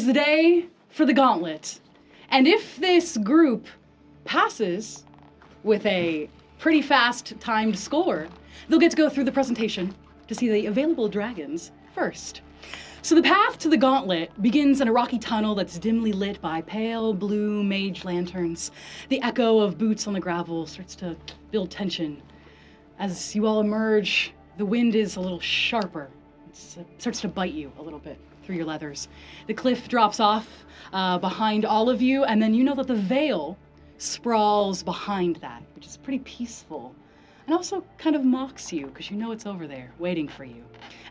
is the day for the Gauntlet. And if this group passes with a pretty fast timed score, they'll get to go through the presentation to see the available dragons first. So the path to the Gauntlet begins in a rocky tunnel that's dimly lit by pale blue mage lanterns. The echo of boots on the gravel starts to build tension. As you all emerge, the wind is a little sharper. It starts to bite you a little bit through your leathers. The cliff drops off behind all of you, and then you know that the veil sprawls behind that, which is pretty peaceful, and also kind of mocks you, because you know it's over there, waiting for you.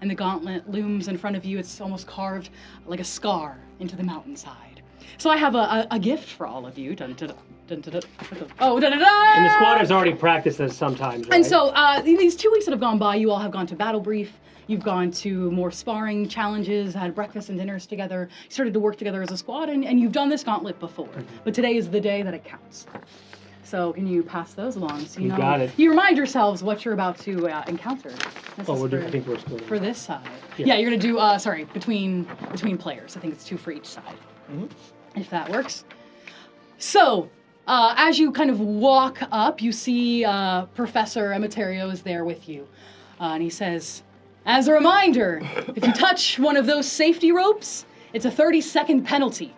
And the Gauntlet looms in front of you. It's almost carved like a scar into the mountainside. So I have a gift for all of you. Dun, dun, dun, dun, dun. Oh, dun, dun, dun. And the squad has already practiced this sometimes, right? And so these 2 weeks that have gone by, you all have gone to battle brief. You've gone to more sparring challenges, had breakfast and dinners together, started to work together as a squad, and you've done this Gauntlet before. But today is the day that it counts. So can you pass those along? So you know, got it. You remind yourselves what you're about to encounter. This Oh, is I think we're still for this side. Yeah. Yeah, you're gonna do between players. I think it's 2 for each side, if that works. So as you kind of walk up, you see Professor Emitario is there with you, and he says, "As a reminder, if you touch one of those safety ropes, it's a 30-second penalty.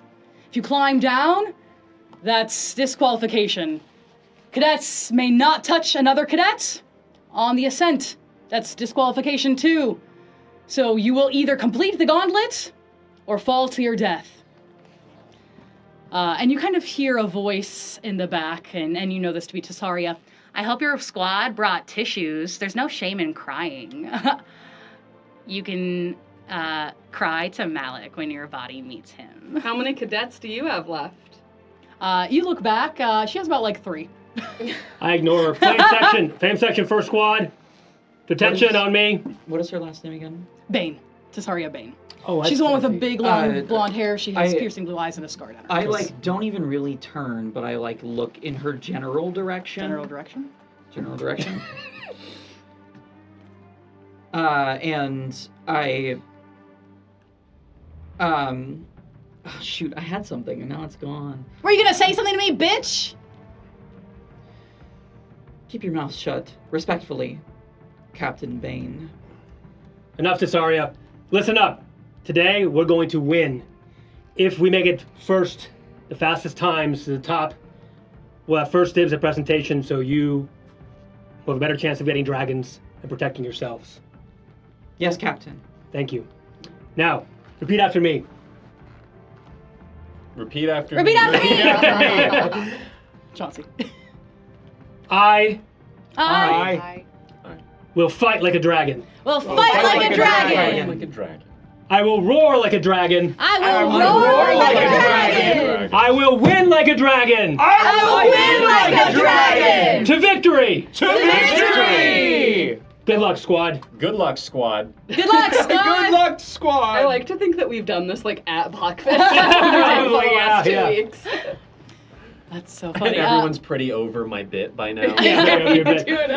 If you climb down, that's disqualification. Cadets may not touch another cadet on the Ascent. That's disqualification too. So you will either complete the Gauntlet or fall to your death." And you kind of hear a voice in the back, and you know this to be Tessaria. "I hope your squad brought tissues. There's no shame in crying." You can cry to Alec when your body meets him. How many cadets do you have left? You look back, she has about like 3. I ignore her. Flame section, first squad. Detention on me. What is her last name again? Bane. Tessaria Bane. Oh, She's the one with the Chanty. big, long, blonde hair. She has piercing blue eyes and a scar down her I face. don't even really turn, but I look in her general direction. General direction? General direction. And I oh, shoot, I had something and now it's gone. Were you gonna say something to me, bitch? Keep your mouth shut. Respectfully, Captain Bane. Enough, Tessaria. Listen up. Today, we're going to win. If we make it first, the fastest times to the top, we'll have first dibs at presentation, so you will have a better chance of getting dragons and protecting yourselves. Yes, Captain. Thank you. Now, repeat after me. Repeat after Repeat me. after me! Chauncey. I I will fight like a dragon. will fight like a dragon! Like a dragon. I will roar like a dragon. I will roar like a dragon! I will win like a dragon. I will win like a dragon! To victory! To victory! Good luck, squad. Good luck, squad. Good luck, Scott! Good luck, squad. I like to think that we've done this at Blackfish for the Probably, last 2 yeah. weeks. That's so And funny. everyone's pretty over my bit by now.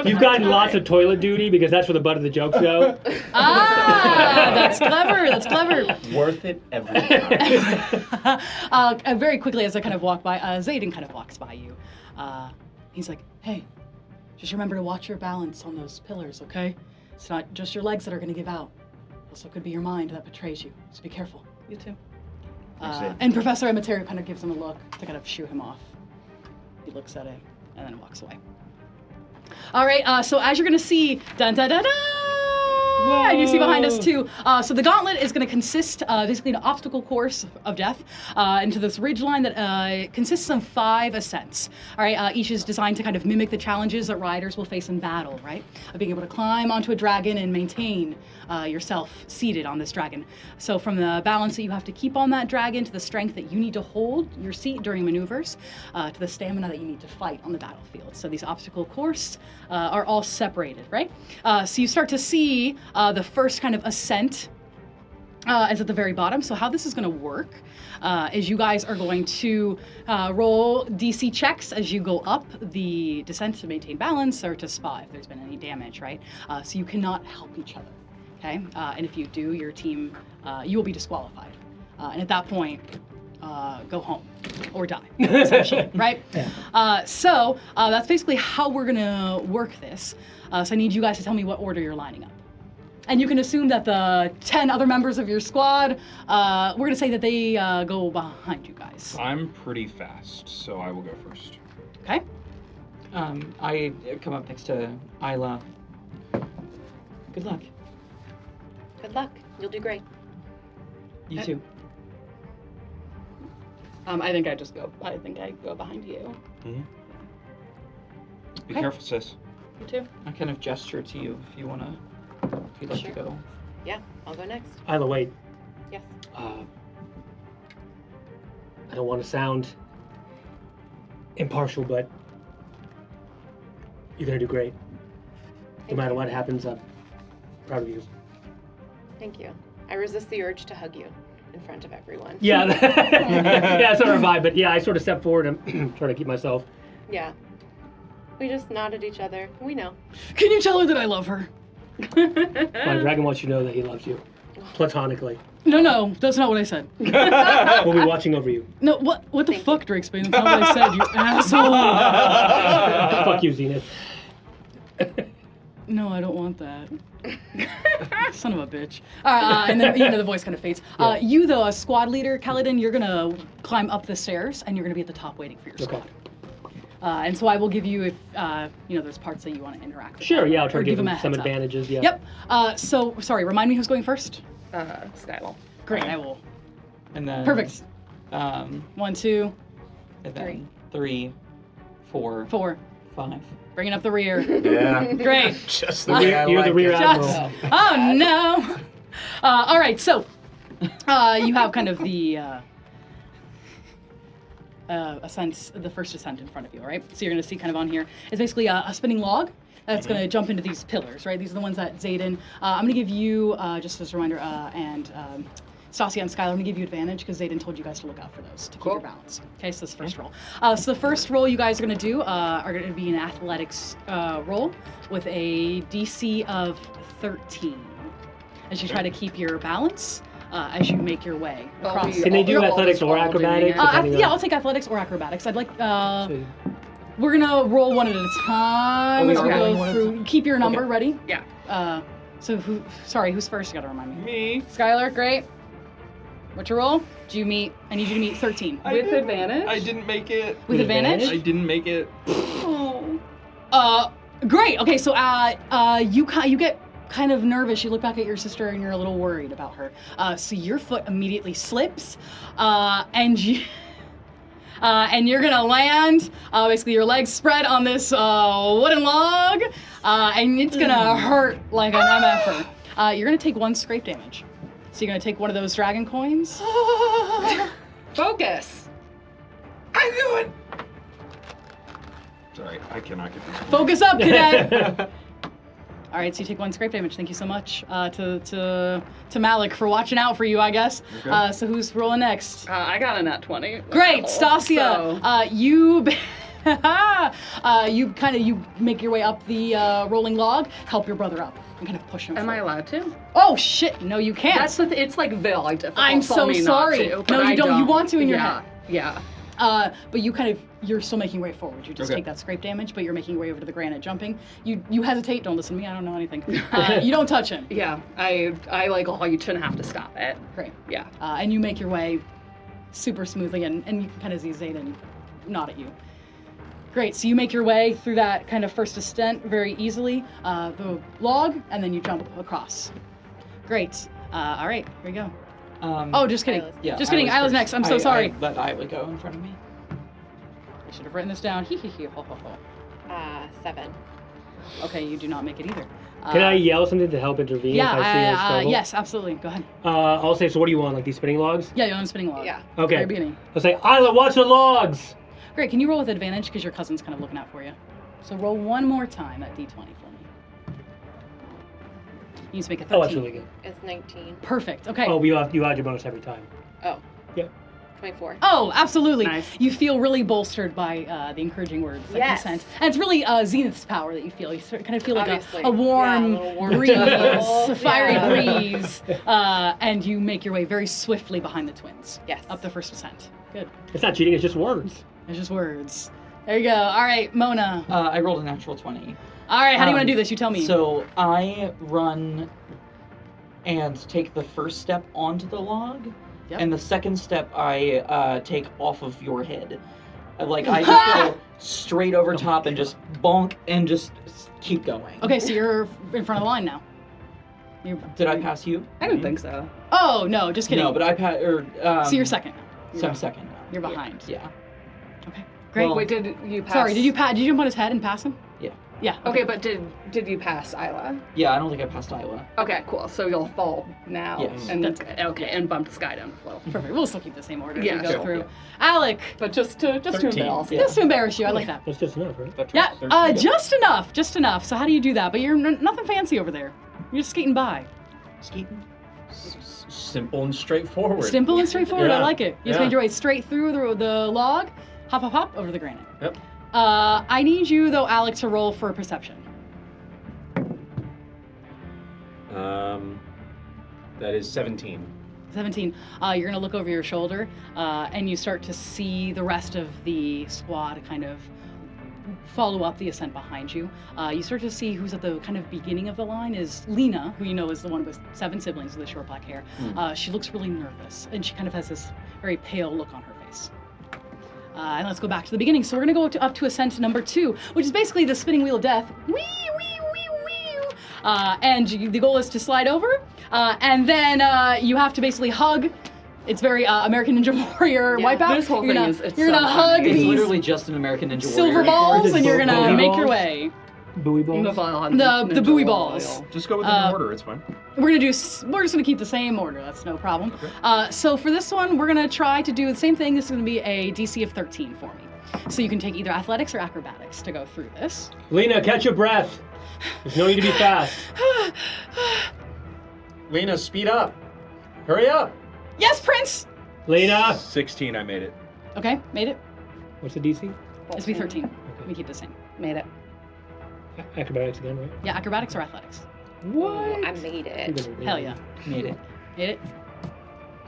You've gotten lots of toilet duty because that's where the butt of the jokes go. That's clever. That's clever. Worth it every time. Very quickly, as I kind of walk by, Zayden kind of walks by you. He's like, "Hey, just remember to watch your balance on those pillars, okay? It's not just your legs that are going to give out. Also could be your mind that betrays you, so be careful." You too. And Professor Emitario kind of gives him a look to kind of shoo him off. He looks at it and then walks away. All right, so as you're going to see, dun dun dun dun! And you see behind us too. So the Gauntlet is going to consist basically an obstacle course of death into this ridge line that consists of 5 ascents. All right, each is designed to kind of mimic the challenges that riders will face in battle, right? Being able to climb onto a dragon and maintain yourself seated on this dragon. So from the balance that you have to keep on that dragon, to the strength that you need to hold your seat during maneuvers, to the stamina that you need to fight on the battlefield. So these obstacle courses are all separated, right? So you start to see the first kind of ascent is at the very bottom. So how this is going to work is you guys are going to roll DC checks as you go up the descent to maintain balance or to spot if there's been any damage, right? So you cannot help each other, okay? And if you do, your team, you will be disqualified. And at that point, go home or die, essentially, right? Yeah. So that's basically how we're gonna work this. So I need you guys to tell me what order you're lining up. And you can assume that the 10 other members of your squad, we're gonna say that they go behind you guys. I'm pretty fast, so I will go first. Okay? I come up next to Isla. Good luck. Good luck. You'll do great. You too. I think I go behind you. Be Okay. careful, sis. You too. I kind of gesture to you if you'd like Sure. to go. Yeah, I'll go next. Isla, wait. Yes. I don't want to sound impartial, but you're gonna do great. No Thank matter you. what happens, I'm proud of you. Thank you. I resist the urge to hug you in front of everyone. Yeah, yeah, sort of vibe, but yeah, I sort of step forward and try to keep myself. Yeah. We just nod at each other. We know. Can you tell her that I love her? My dragon wants you to know that he loves you, platonically. No, that's not what I said. We'll be watching over you. No, what the Thank fuck, Drake Spain? That's not what I said, you asshole! Fuck you, Zenith. No, I don't want that. Son of a bitch. And then the voice kind of fades. Yeah. You, the squad leader, Kaledan, you're gonna climb up the stairs, and you're gonna be at the top waiting for your Okay. squad. And so I will give you, if there's parts that you want to interact with. Sure, them, yeah, I'll try or to give them him a some heads up. advantages, yeah. Yep. So, sorry, remind me who's going first? Sigail. Great, I will. And then Perfect. 1, 2, And then 3, 4, 4. 5. Bringing up the rear. Yeah. Great. Just the way I You're the like rear it. admiral. Oh no! All right, so you have kind of the ascent, the first ascent in front of you, right? So you're going to see kind of on here. It's basically a spinning log that's going to jump into these pillars, right? These are the ones that Zayden. I'm going to give you just as a reminder, and Stasia and Skylar, I'm going to give you advantage because Zayden told you guys to look out for those to keep your balance. Okay, so this is the first roll. So the first roll you guys are going to do are going to be an athletics roll with a DC of 13 as you try to keep your balance as you make your way across. Can they do We're all athletics just or all doing acrobatics? it. depending on- I'll take athletics or acrobatics. I'd like. So- We're gonna roll one at a time we as are we rolling go one at a through. Keep your number ready. Yeah. So who's first? You gotta remind me. Me. Skylar, great. What's your roll? I need you to meet 13. With advantage? I didn't make it. With advantage? I didn't make it. Great. Okay, so you get kind of nervous. You look back at your sister and you're a little worried about her. So your foot immediately slips, and you're gonna land. Basically, your legs spread on this wooden log, and it's gonna hurt like an MFer. You're gonna take 1 scrape damage. So you're gonna take one of those dragon coins. Focus. I knew it. Sorry, I cannot get this. Focus up, cadet. All right, so you take 1 scrape damage. Thank you so much to Malik for watching out for you, I guess. Okay. So who's rolling next? I got a nat 20. Great, So- Stasia. You you make your way up the rolling log. Help your brother up and kind of push him. Am I forward. allowed to? Oh shit! No, you can't. That's the it's like vague. I'm so sorry. No, you don't. You want to in your head. Yeah. But you're still making your way forward. You just take that scrape damage, but you're making your way over to the granite jumping. You hesitate. Don't listen to me. I don't know anything. You don't touch him. Yeah. I like all you shouldn't have to stop it. Great. Yeah. And you make your way super smoothly, and you can kind of see Zayden nod at you. Great, so you make your way through that kind of first ascent very easily, the log, and then you jump across. Great. All right, here we go. Oh, just kidding. Isla's Yeah, Just kidding. Isla's Isla's first. next. I'm so sorry. I let Isla go in front of me. I should have written this down. Hee hee hee. Ho ho ho. 7. Okay, you do not make it either. Can I yell something to help intervene if I see a Yeah, struggle? yes, absolutely. Go ahead. I'll say, so what do you want, like these spinning logs? Yeah, you're on a spinning log. Yeah. Okay. Very beginning. I'll say, Isla, watch the logs! Great, can you roll with advantage because your cousin's kind of looking out for you? So roll one more time at D20 for me. You need to make a 13. Oh, that's really good. It's 19. Perfect, okay. Oh, you add your bonus every time. Oh. Yeah. 24. Oh, absolutely. Nice. You feel really bolstered by the encouraging words that Yes. you sent. And it's really Zenith's power that you feel. You kind of feel like Obviously. a warm, Yeah, a little warm breeze, bubble. a fiery Yeah. breeze, and you make your way very swiftly behind the twins. Yes. Up the first ascent. Good. It's not cheating, it's just words. There's just words. There you go. All right, Mona. I rolled a natural 20. All right, how do you want Um, to do this? You tell me. So I run and take the first step onto the log, Yep. and the second step I take off of your head. I just go straight over top and just bonk and just keep going. Okay, so you're in front of the line now. Did I pass you? I don't think so. Oh, no, just kidding. No, but I passed. So you're second now. So I'm second now. You're behind. Yeah. Okay, great. Well, Wait, did you pass? Sorry, did you jump on his head and pass him? Yeah. Yeah. Okay, but did you pass Isla? Yeah, I don't think I passed Isla. Okay, cool. So you'll fall now. Yes. And That's okay, and bump the sky down as well. Perfect. We'll still keep the same order Yeah, as we go sure. through. Yeah. Alec, But just to 13. embarrass. Yeah. just to embarrass you, I like that. That's just enough, right? That's Yeah, right. just enough, just enough. So how do you do that? But you're nothing fancy over there. You're just skating by. Skeeton? Simple and straightforward. Simple and straightforward. I Yeah. like it. You just Yeah. made your way straight through the log, hop, hop, hop, over the granite. Yep. I need you, though, Alec, to roll for perception. That is 17. 17. You're going to look over your shoulder, and you start to see the rest of the squad kind of follow up the ascent behind you. You start to see who's at the kind of beginning of the line is Lena, who you know is the one with 7 siblings with the short black hair. She looks really nervous, and she kind of has this very pale look on her face. And let's go back to the beginning. So we're going to go up to ascent number 2, which is basically the spinning wheel of death. Wee, wee, wee, wee. The goal is to slide over, and then you have to basically hug. It's very American Ninja Warrior Yeah. wipeout. This whole you're thing gonna, is- it's you're so gonna funny. hug It's these literally just an American Ninja silver Warrior. balls, Is it and you're gonna buoy make your balls? way. Buoy balls? The buoy balls. Just go with the Uh, order, it's fine. We're just gonna keep the same order. That's no problem. So for this one, we're gonna try to do the same thing. This is gonna be a DC of 13 for me. So you can take either athletics or acrobatics to go through this. Lena, catch your breath. There's no need to be fast. Lena, speed up. Hurry up. Yes, Prince. Lena! 16, I made it. Okay, made it. What's the DC? It's be 13. We keep the same. Made it. Acrobatics again, right? Yeah, acrobatics or athletics. Ooh, I made it. Hell yeah. Made it. Made it.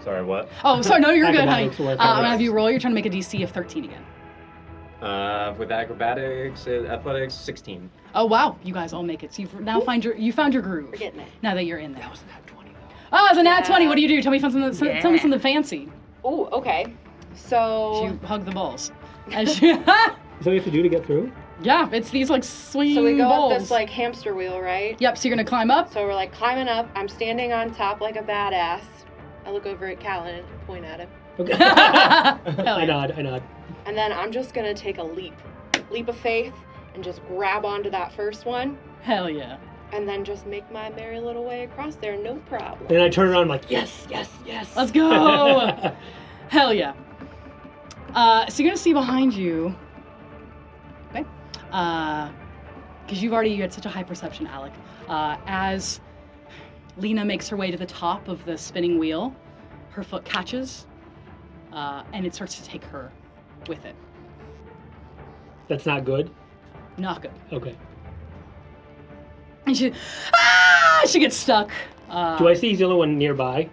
Sorry, what? Oh, sorry. No, you're good, honey. Acrobatics or I'm gonna have athletics? you roll. You're trying to make a DC of 13 again. With acrobatics, athletics, 16. Oh wow, you guys all make it. So you've now found your groove. We're getting it. Now that you're in there. That was a nat 20 though. Oh, it's a nat 20. What do you do? Tell me something. Tell me something fancy. Oh, okay. So You hug the balls. As you, Is that what you have to do to get through? yeah, it's these like swing we go balls. up this like hamster wheel, right? Yep. So you're gonna climb up. So we're like climbing up. I'm standing on top like a badass. I look over at Kaledan, point at him, Okay. Hell I yeah. nod. and then I'm just gonna take a leap of faith, and just grab onto that first one, Hell yeah. and then just make my merry little way across there, no problem. Then I turn around like, yes, yes, yes. Let's go. Hell yeah. So you're gonna see behind you. Okay. Because you had such a high perception, Alec. As Lena makes her way to the top of the spinning wheel, her foot catches, and it starts to take her with it. That's not good? Not good. Okay. And she gets stuck. Do I see he's the only one nearby?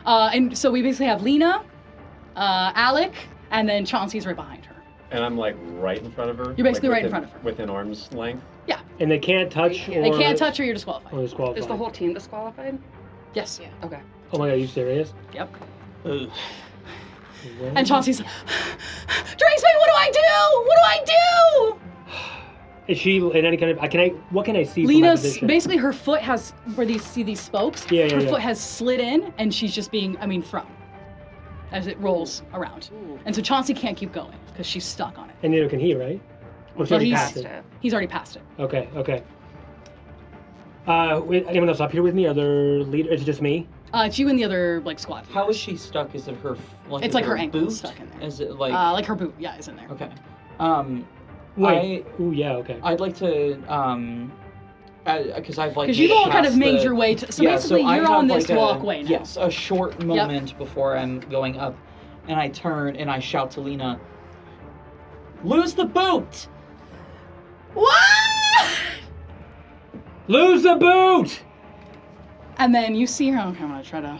And so we basically have Lena, Alec, and then Chauncey's right behind her. And I'm like right in front of her. You're basically like, right in within- front of her. Within arm's length. Yeah. And they can't touch or... They can't touch her, you're disqualified. Or disqualified. Is the whole team disqualified? Yes. Yeah. Okay. Oh my god, are you serious? Yep. Ugh. And Chauncey's, Drake's what do I do? What do I do? Is she in any kind of... what can I see from my Lena's, position? basically her foot has, where you see these spokes, Yeah, her yeah. foot has slid in and she's just being, thrown as it rolls around. Ooh. And so Chauncey can't keep going because she's stuck on it. And neither can he, right? Or Well, he he's- passed it? He's already passed it. Okay. Anyone else up here with me? Other leader? Is it just me? It's you and the other, squad. How is she stuck? Is it her? It's is like it her ankle boot? stuck in there. Is it like? Like her boot, yeah, is in there. Okay. Wait. Ooh, yeah, okay. I'd like to because I've like. Because you've made it all kind of past made the- your way to, so yeah, basically I you're have on this like walkway now. Yes, a short moment before I'm going up. and I turn and I shout to Lena, "Lose the boot!" What? Lose the boot! And then you see her. Okay, I'm gonna try to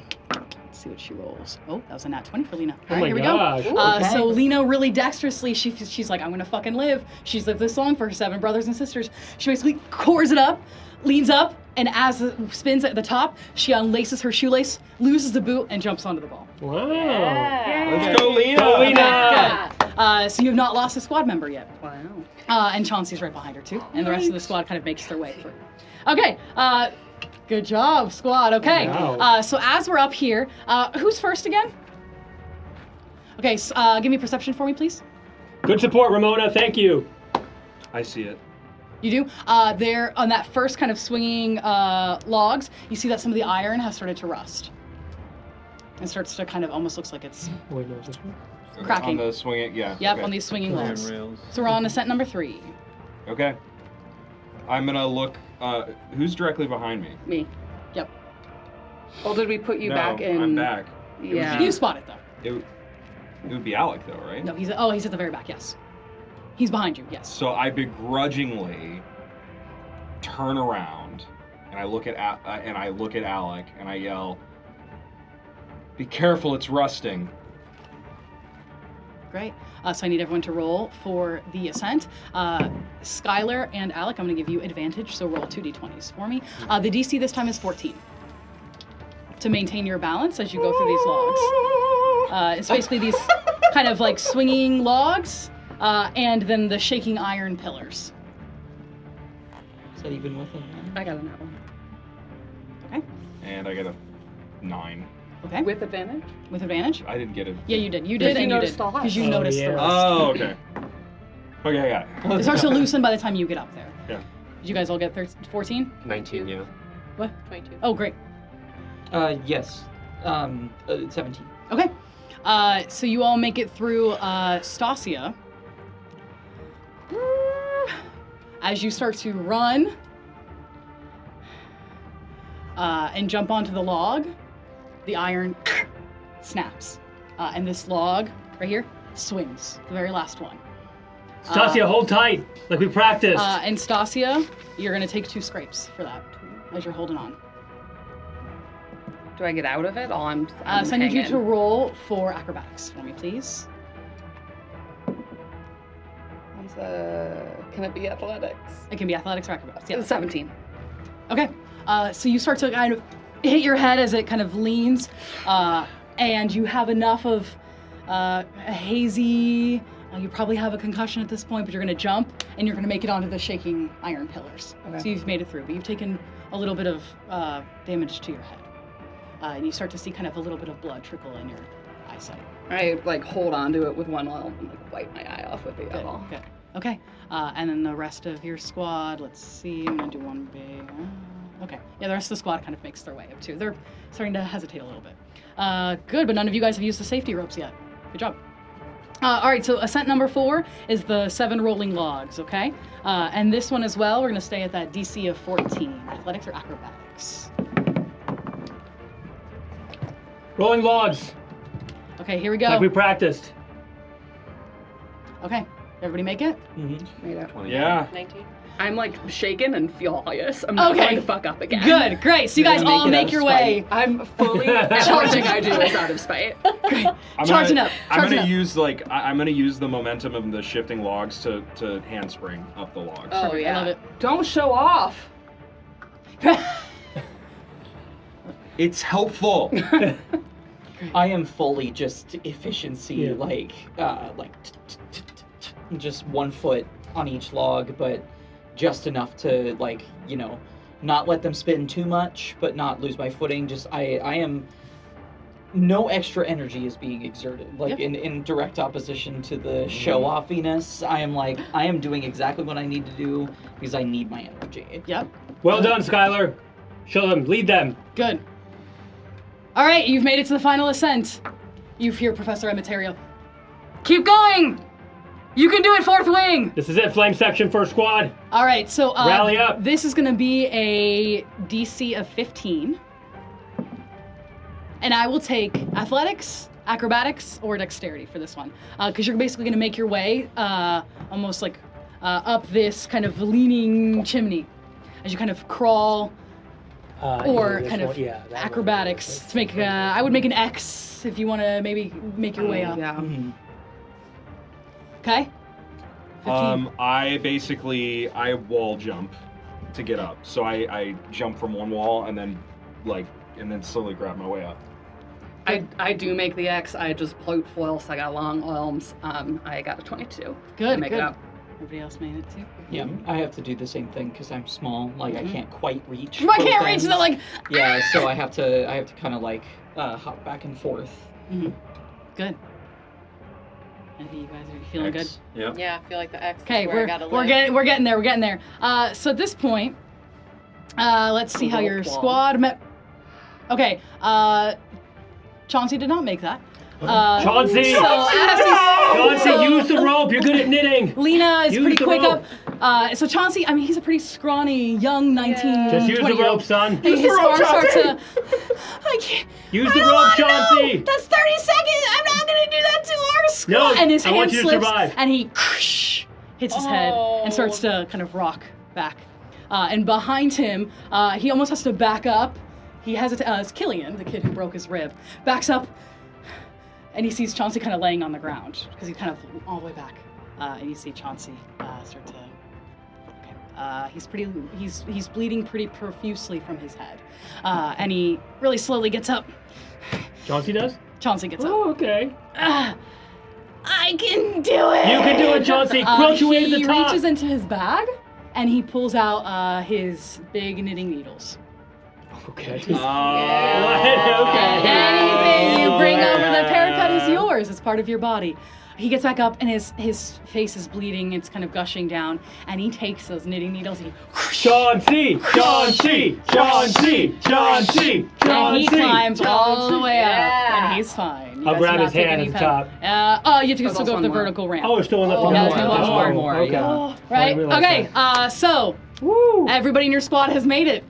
see what she rolls. Oh, that was a nat 20 for Lena. Oh All right, my here we gosh. go. Okay. So Lena really dexterously, she's like, I'm gonna fucking live. She's lived this long for her 7 brothers and sisters. She basically cores it up, leans up, and as it spins at the top, she unlaces her shoelace, loses the boot, and jumps onto the ball. Wow. Let's go, Lena. Go, Lena. Good. So you have not lost a squad member yet. Wow. And Chauncey's right behind her too. And the rest of the squad kind of makes their way through. Okay, good job, squad. Okay, Wow. so as we're up here, who's first again? Okay, so, give me perception for me, please. Good support, Ramona. Thank you. I see it. You do? There, on that first kind of swinging logs, you see that some of the iron has started to rust. It starts to kind of almost looks like it's Wait, no, is this one? Okay, cracking. On the swinging, yeah. Yep, okay. on these swinging Iron logs. rails. So we're on ascent number 3. Okay. I'm gonna look. Who's directly behind me? Me. Yep. Well, did we put you no, back in? I'm back. Yeah. You spot it though. It would be Alec though, right? No, he's at the very back. Yes. He's behind you. Yes. So I begrudgingly turn around and I look at Alec and I yell, "Be careful, it's rusting." Great. So I need everyone to roll for the ascent. Skylar and Alec, I'm going to give you advantage, so roll 2d20s for me. The DC this time is 14 to maintain your balance as you go through these logs. It's basically these kind of like swinging logs and then the shaking iron pillars. Is that even with him? I got a nat one. Okay. And I get a 9. Okay. With advantage? With advantage? I didn't get it. Yeah, you did. You Because did, you and you noticed did. the rust. Because you Oh, noticed yeah. the rust. Oh, okay. Okay, I got it. It starts to loosen by the time you get up there. Yeah. Did you guys all get 14? 19, yeah. What? 22. Oh, great. Yes. 17. Okay. So you all make it through Stasia. As you start to run and jump onto the log, the iron snaps. And this log right here swings, the very last one. Stasia, hold tight, like we practiced. And Stasia, you're going to take 2 scrapes for that as you're holding on. Do I get out of it? Oh, I'm So I need you hanging. to roll for acrobatics for me, please. Can it be athletics? It can be athletics or acrobatics. Yeah. 17. Okay. So you start to kind of hit your head as it kind of leans, and you have enough of a hazy. You probably have a concussion at this point, but you're going to jump and you're going to make it onto the shaking iron pillars. Okay. So you've made it through, but you've taken a little bit of damage to your head, and you start to see kind of a little bit of blood trickle in your eyesight. I like hold on to it with one arm and like wipe my eye off with the Good. other. Good. Okay. And then the rest of your squad. Let's see. I'm gonna do one big. Okay. Yeah, the rest of the squad kind of makes their way up too. They're starting to hesitate a little bit. Good, but none of you guys have used the safety ropes yet. Good job. All right, so ascent number 4 is the 7 rolling logs, okay? And this one as well, we're gonna stay at that DC of 14. Athletics or acrobatics? Rolling logs, Okay, here we go. like we practiced. Okay, everybody make it? Mm-hmm. Made it. 20. Yeah. 19. I'm like shaken and furious. I'm not Okay. going to fuck up again. Good, great. So you You're guys gonna all make it out make of your spite. way. I'm fully everything I do is out of spite. Great. I'm Charging gonna, up. I'm Charging gonna up. use I'm gonna use the momentum of the shifting logs to handspring up the logs. Oh Perfect, I yeah. love it. Don't show off. It's helpful. I am fully just efficiency, Yeah. like just 1 foot on each log, but just enough to not let them spin too much, but not lose my footing. Just I am. No extra energy is being exerted, Yep. in direct opposition to the show-offiness. I am doing exactly what I need to do because I need my energy. Yep. Well done, Skylar. Show them, lead them. Good. All right, you've made it to the final ascent. You hear Professor Emitario. Keep going! You can do it, 4th Wing! This is it, flame section, first squad. All right, so Rally up. This is going to be a DC of 15. And I will take athletics acrobatics or dexterity for this one, because you're basically going to make your way almost like up this kind of leaning chimney as you kind of crawl, or this kind of one, yeah, that one. acrobatics to make. I would make an X if you want to maybe make your way up. Yeah. Mhm. Okay. 15. I wall jump to get up. So I jump from one wall and then slowly grab my way up. I do make the X. I just float foil, so I got long arms. I got a 22. to Good. make Good. it up. Everybody else made it too. Yeah, I have to do the same thing because I'm small. Like I can't quite reach. I can't both reach ends. the like. Yeah, so I have to kind of like hop back and forth. Good. I think you guys are feeling good. X. Yep. Yeah, I feel like the X is Okay, where I gotta we're live. getting there. So at this point, let's see how your Roll squad met. Okay, Chauncey did not make that. Chauncey! So Chauncey, use the rope. You're good at knitting. Lena is Use pretty the quick rope. up. So Chauncey, I mean, he's a pretty scrawny, young 19, Just use the 20-year-old. rope, son. Hey, his arms start to. I can't. Use I the don't rope, wanna know. Chauncey. That's 30 seconds. I'm not gonna do that to our squad. No, and his I hand want you to slips, survive. and he hits his head and starts to kind of rock back. And behind him, he almost has to back up. He has it's Killian, the kid who broke his rib, backs up, and he sees Chauncey kind of laying on the ground because he's kind of all the way back. And you see Chauncey start to. He's bleeding pretty profusely from his head, and he really slowly gets up. Chauncey does? Chauncey gets up. Oh, okay. I can do it. You can do it, Chauncey. Crouch your way to the He top. reaches into his bag and he pulls out his big knitting needles. Okay. Anything you bring over the parapet is yours. It's part of your body. He gets back up and his face is bleeding. It's kind of gushing down, and he takes those knitting needles and Chauncey! Chauncey! Chauncey! Chauncey! and he climbs all the way up, Yeah. and he's fine. You I'll guys grab do not his take hand any at the pen- you have to There's still go also up the one more. vertical ramp. Oh, we're still in the yeah, there's one more, Okay. yeah. Right? I realized Okay, that. so Woo! everybody in your squad has made it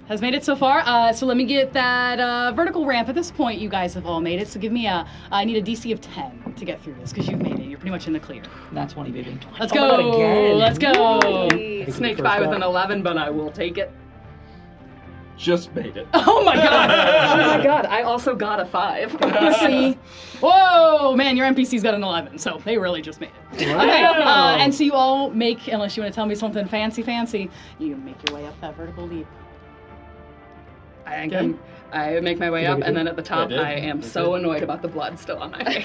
so far. So let me get that vertical ramp. At this point, you guys have all made it. So give me I need a DC of 10 to get through this because you've made it. You're pretty much in the clear. That's 20, baby. Let's Oh my God, go. again. Let's go. think Snaked the by first with one. an 11, but I will take it. Just made it. Oh my god. Oh my god, I also got a 5. See? Whoa, man, your NPC's got an 11, so they really just made it. Okay, and so you all make, unless you want to tell me something fancy, you make your way up that vertical leap. I make my way You up, did and it. then at the top, I did. I am You so did. annoyed about the blood still on my face.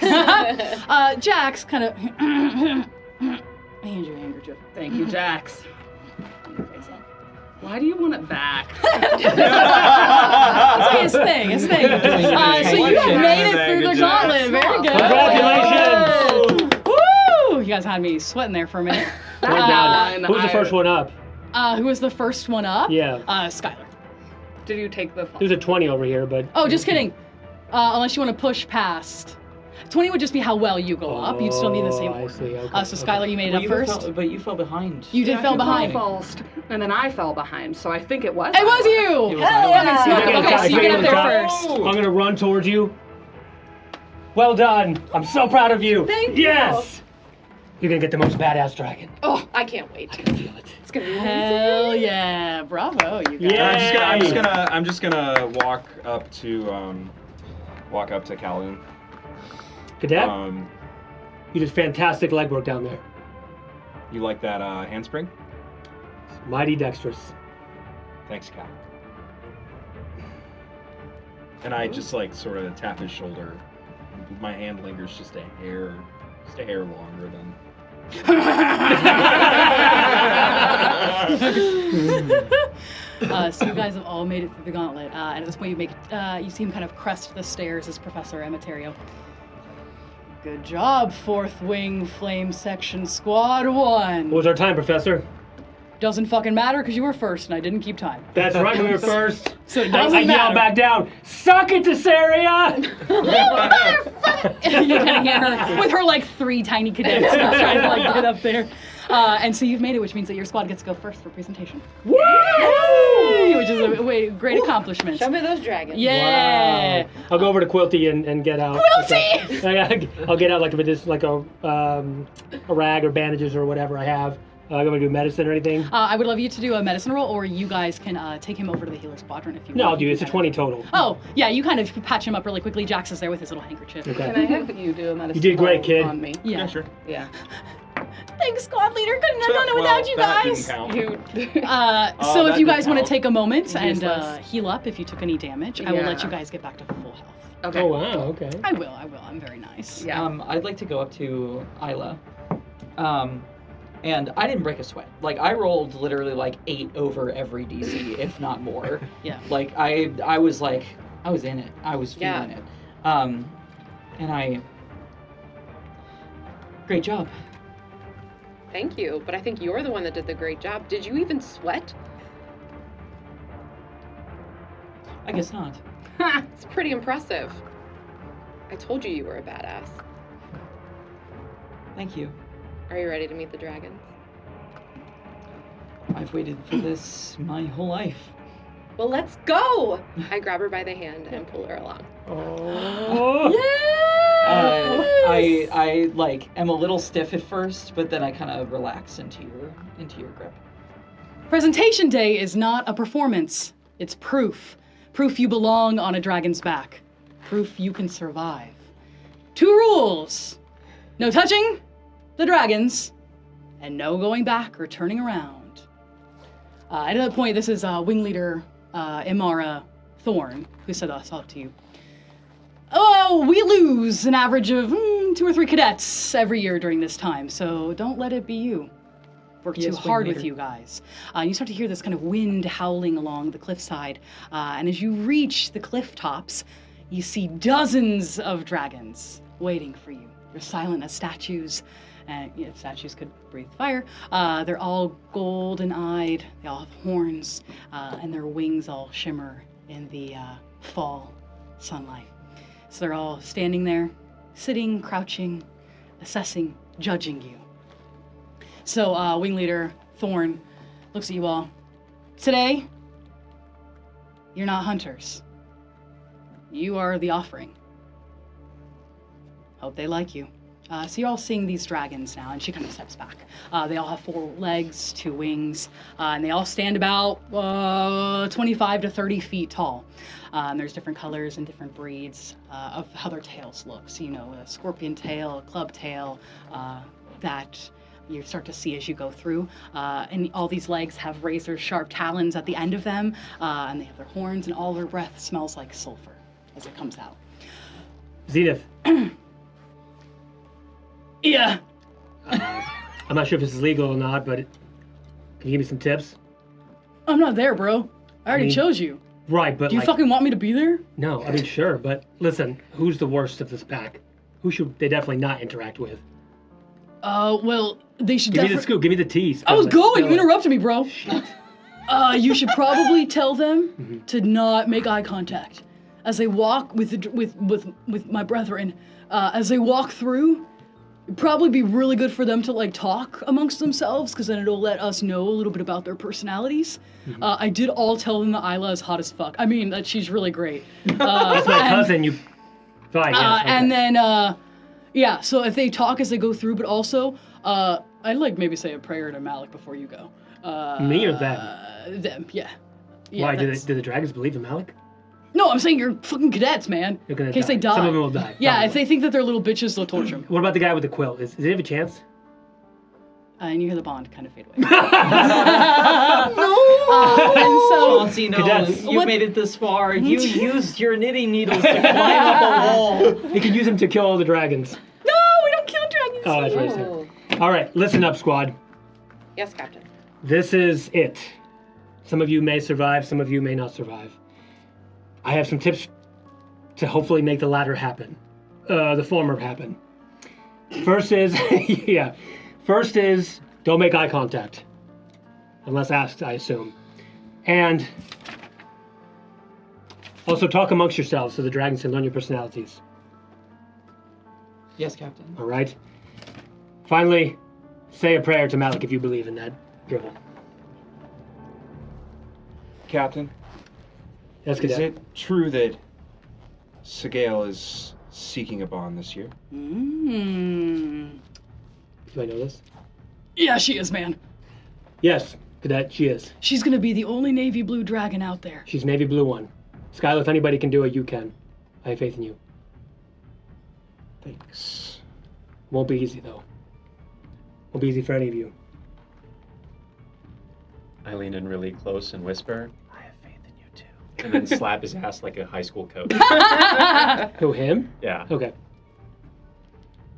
Jax kind of. Hand your handkerchief. Thank you, Jax. Why do you want it back? It's his thing. So you have made it through the gauntlet. Very good. Congratulations. Woo! You guys had me sweating there for a minute. Who was the first one up? Who was the first one up? Yeah. Skylar. Did you take the fall? There's a 20 over here, but. Oh, just kidding. Unless you want to push past. 20 would just be how well you go up. You'd still need the same Oh, I order. see. Okay, So Skylar, you made it up first. But you fell behind. You did fell behind. First, and then I fell behind, so I think it was. It was you! It was Hell yeah! You get Okay, top, so you get up there top. first. I'm gonna run towards you. Well done. I'm so proud of you. Thank you. Yes. You're gonna get the most badass dragon. Oh, I can't wait. I can feel it. It's gonna be Hell yeah! Bravo, you guys. Yeah. I'm just gonna walk up to Kaledan. Cadet, you did fantastic legwork down there. You like that handspring? Mighty dexterous. Thanks, Cal. And I just like sort of tap his shoulder. My hand lingers just a hair longer than. So you guys have all made it through the gauntlet, and at this point you see him kind of crest the stairs as Professor Emitario. Good job, 4th Wing Flame Section Squad 1. What was our time, Professor? Doesn't fucking matter because you were first and I didn't keep time. That's right, we were first. So it I doesn't yell matter. back down. Suck it, Cesaria! You kind of hear her with her like 3 tiny cadets trying to like get up there. And so you've made it, which means that your squad gets to go first for presentation. Yay! Which is a great accomplishment. Show me those dragons. Yeah. Wow. I'll go over to Quilty and get out. Quilty! I'll get out like if it is like a rag or bandages or whatever I have. I'm gonna do medicine or anything. I would love you to do a medicine roll, or you guys can take him over to the healer squadron if you want. No, I'll do it. You It's a can 20 total. Oh, yeah, you kind of patch him up really quickly. Jax is there with his little handkerchief. Okay. Can I have you do a medicine You did great, roll kid. on me? Yeah. sure. Yeah. Thanks, squad leader. Couldn't have done it Well, without you that guys. didn't count. You. So that if you guys didn't want to count. take a moment and Useless. heal up if you took any damage, I will let Yeah. you guys get back to full health. Okay. Oh wow. Okay. I will. I'm very nice. Yeah. I'd like to go up to Isla. And I didn't break a sweat. Like, I rolled literally like 8 over every DC, if not more. Yeah. Like, I was like, I was in it. I was feeling it. And great job. Thank you, but I think you're the one that did the great job. Did you even sweat? I guess not. It's pretty impressive. I told you were a badass. Thank you. Are you ready to meet the dragons? I've waited for this my whole life. Well, let's go! I grab her by the hand and pull her along. Oh. I like am a little stiff at first, but then I kind of relax into your grip. Presentation day is not a performance. It's proof. Proof you belong on a dragon's back. Proof you can survive. 2 rules. No touching the dragons, and no going back or turning around. At that point, this is wing leader Imara Thorne, who said us off to you. Oh, we lose an average of 2 or 3 cadets every year during this time, so don't let it be you. Work Yes, too wing hard with leader. you guys. You start to hear this kind of wind howling along the cliffside, and as you reach the cliff tops, you see dozens of dragons waiting for you. They're silent as statues, and statues could breathe fire. They're all golden-eyed. They all have horns, and their wings all shimmer in the fall sunlight. So they're all standing there, sitting, crouching, assessing, judging you. So wing leader Thorne looks at you all. Today, you're not hunters. You are the offering. Hope they like you. So you're all seeing these dragons now, and she kind of steps back. They all have 4 legs, 2 wings, and they all stand about 25 to 30 feet tall. And there's different colors and different breeds of how their tails look. So, a scorpion tail, a club tail, that you start to see as you go through. And all these legs have razor-sharp talons at the end of them, and they have their horns, and all their breath smells like sulfur as it comes out. Zenith. Yeah. I'm not sure if this is legal or not, but can you give me some tips? I'm not there, bro. I already mean, chose you. Right, but Do you like, fucking want me to be there? no, I mean sure, but listen, who's the worst of this pack? Who should they definitely not interact with? Well, they should Give me the definitely... scoop, give me the tease. I was going! Spill You it. interrupted me, bro. You should probably tell them Mhm. to not make eye contact as they walk with my brethren. As they walk through, it'd probably be really good for them to like talk amongst themselves, because then it'll let us know a little bit about their personalities. I did all tell them that Isla is hot as fuck. I mean, that she's really great. That's my cousin, you... Fine, yes, okay. And then, yeah, so if they talk as they go through, but also, I'd like maybe say a prayer to Malik before you go. Me or them? Them, yeah. Why, do that's- the dragons believe in Alec? No, I'm saying you're fucking cadets, man. They're gonna In case they die. Some of them will die. Yeah, probably. if they think that they're little bitches, they'll torture them. What about the guy with the quilt? Does he have a chance? And you hear the bond kind of fade away. And so, Chauncey, no, Cadets. you've What- made it this far. You used your knitting needles to climb up a wall. He could use him to kill all the dragons. no, we don't kill dragons. Oh, that's right. Oh. All right, listen up, squad. Yes, Captain. This is it. Some of you may survive, some of you may not survive. I have some tips to hopefully make the latter happen. The former happen. First is, yeah. First is, don't make eye contact. Unless asked, I assume. And also talk amongst yourselves so the dragons can learn your personalities. Yes, Captain. All right? Finally, say a prayer to Malik if you believe in that drivel. Captain, That's is good. it true that Sigail is seeking a bond this year? Mm. Do I know this? Yeah, she is, man. Yes, Cadet, she is. She's gonna be the only navy blue dragon out there. She's navy blue one. Skylar, if anybody can do it, you can. I have faith in you. Thanks. Won't be easy, though. Won't be easy for any of you. I lean in really close and whisper, I have faith in you too. and then slap his ass like a high school coach. Who, him? Yeah. Okay.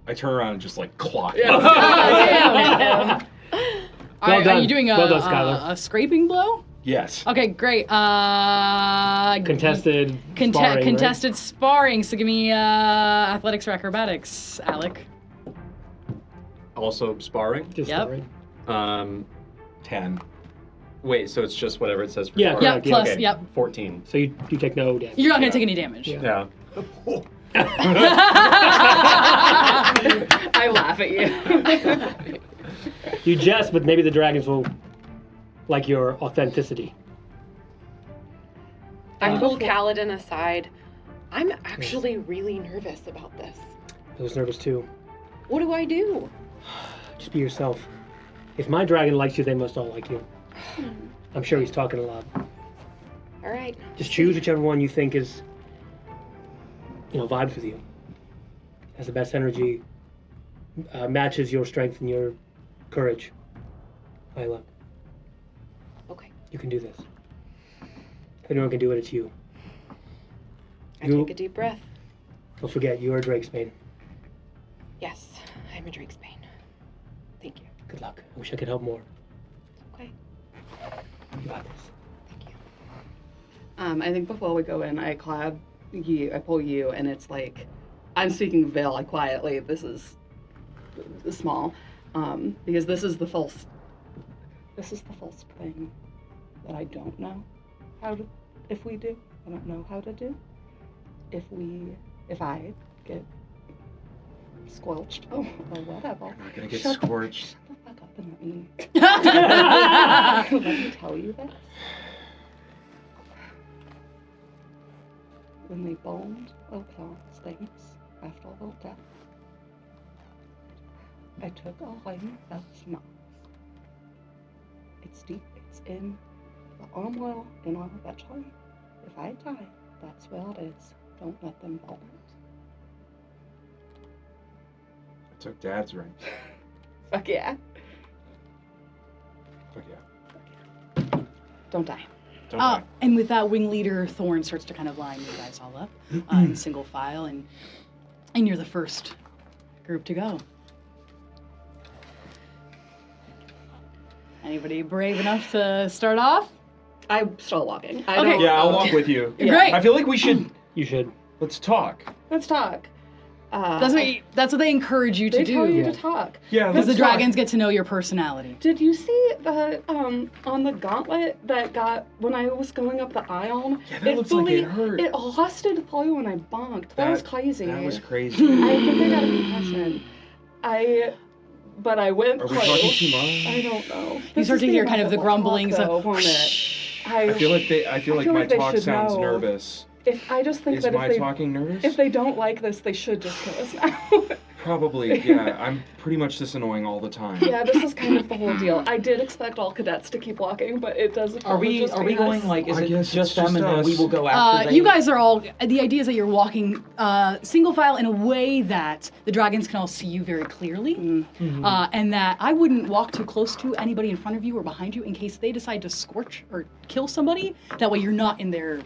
I turn around and just like clock. Damn. Well Are done. you doing a, Well done, Skylar. a scraping blow? Yes. Okay, great. Contested sparring, right? Contested sparring. So give me athletics or acrobatics, Alec. Also sparring. Just Yep. sparring. 10. Wait, so it's just whatever it says for Yeah, sparring? Yeah, correct, plus, Okay, yep. 14. So you take no damage. You're not gonna Yeah. take any damage. Yeah. Yeah. I laugh at you. You jest, but maybe the dragons will like your authenticity. I pull Kaledan aside. I'm actually really nervous about this. I was nervous too. What do I do? Just be yourself. If my dragon likes you, they must all like you. I'm sure he's talking a lot. All right. Just choose whichever one you think is, vibes with you. Has the best energy, matches your strength and your courage. Isla, Okay. you can do this. If anyone can do it, it's you. I take a deep breath. Don't forget, you are Drakesbane. Yes, I'm a Drake's Bane. Thank you. Good luck. I wish I could help more. Okay. You got this. Thank you. I think before we go in, I pull you, and it's like, I'm speaking Veil like quietly. This is small, because this is the false thing that I don't know how to. If we do, I don't know how to do. If I get squelched, or whatever. I'm not gonna get Shut- scorched. Shut the fuck up and let me tell you this. When they boned Oakland's things after all death, I took a line that's not. It's deep, it's in the arm well, and all of that time. If I die, that's where it is. Don't let them bone I took Dad's ring. it. Fuck yeah. Fuck yeah. Don't die. Don't die. And with that, wing leader Thorne starts to kind of line you guys all up in single file, and you're the first group to go. Anybody brave enough to start off? I'm still walking. Okay. Yeah, I'll walk with you. Yeah. Great. I feel like we should. You should. Let's talk. Let's talk. That's what they encourage you to They do. tell you Yeah. to talk. Yeah, Because let's the talk. dragons get to know your personality. Did you see the on the gauntlet that got when I was going up the aisle? Yeah, that looks like it hurt. It lasted through when I bonked. That was crazy. That was I crazy. think I got a concussion. But I went Are we through. talking too much? I don't know. You This start is to the hear amount kind of the that we'll talk, grumblings though, of. won't it? I feel like my they talk should sounds know. nervous. If I just think Is that my if they talking nervous? if they don't like this, they should just kill us now. Probably, yeah. I'm pretty much this annoying all the time. Yeah, this is kind of the whole deal. I did expect all cadets to keep walking, but it doesn't. Are we going like? Is I it guess just it's them, just and then we us. will go after they? You guys are all. The idea is that you're walking single file in a way that the dragons can all see you very clearly, and that I wouldn't walk too close to anybody in front of you or behind you in case they decide to scorch or kill somebody. That way, you're not in their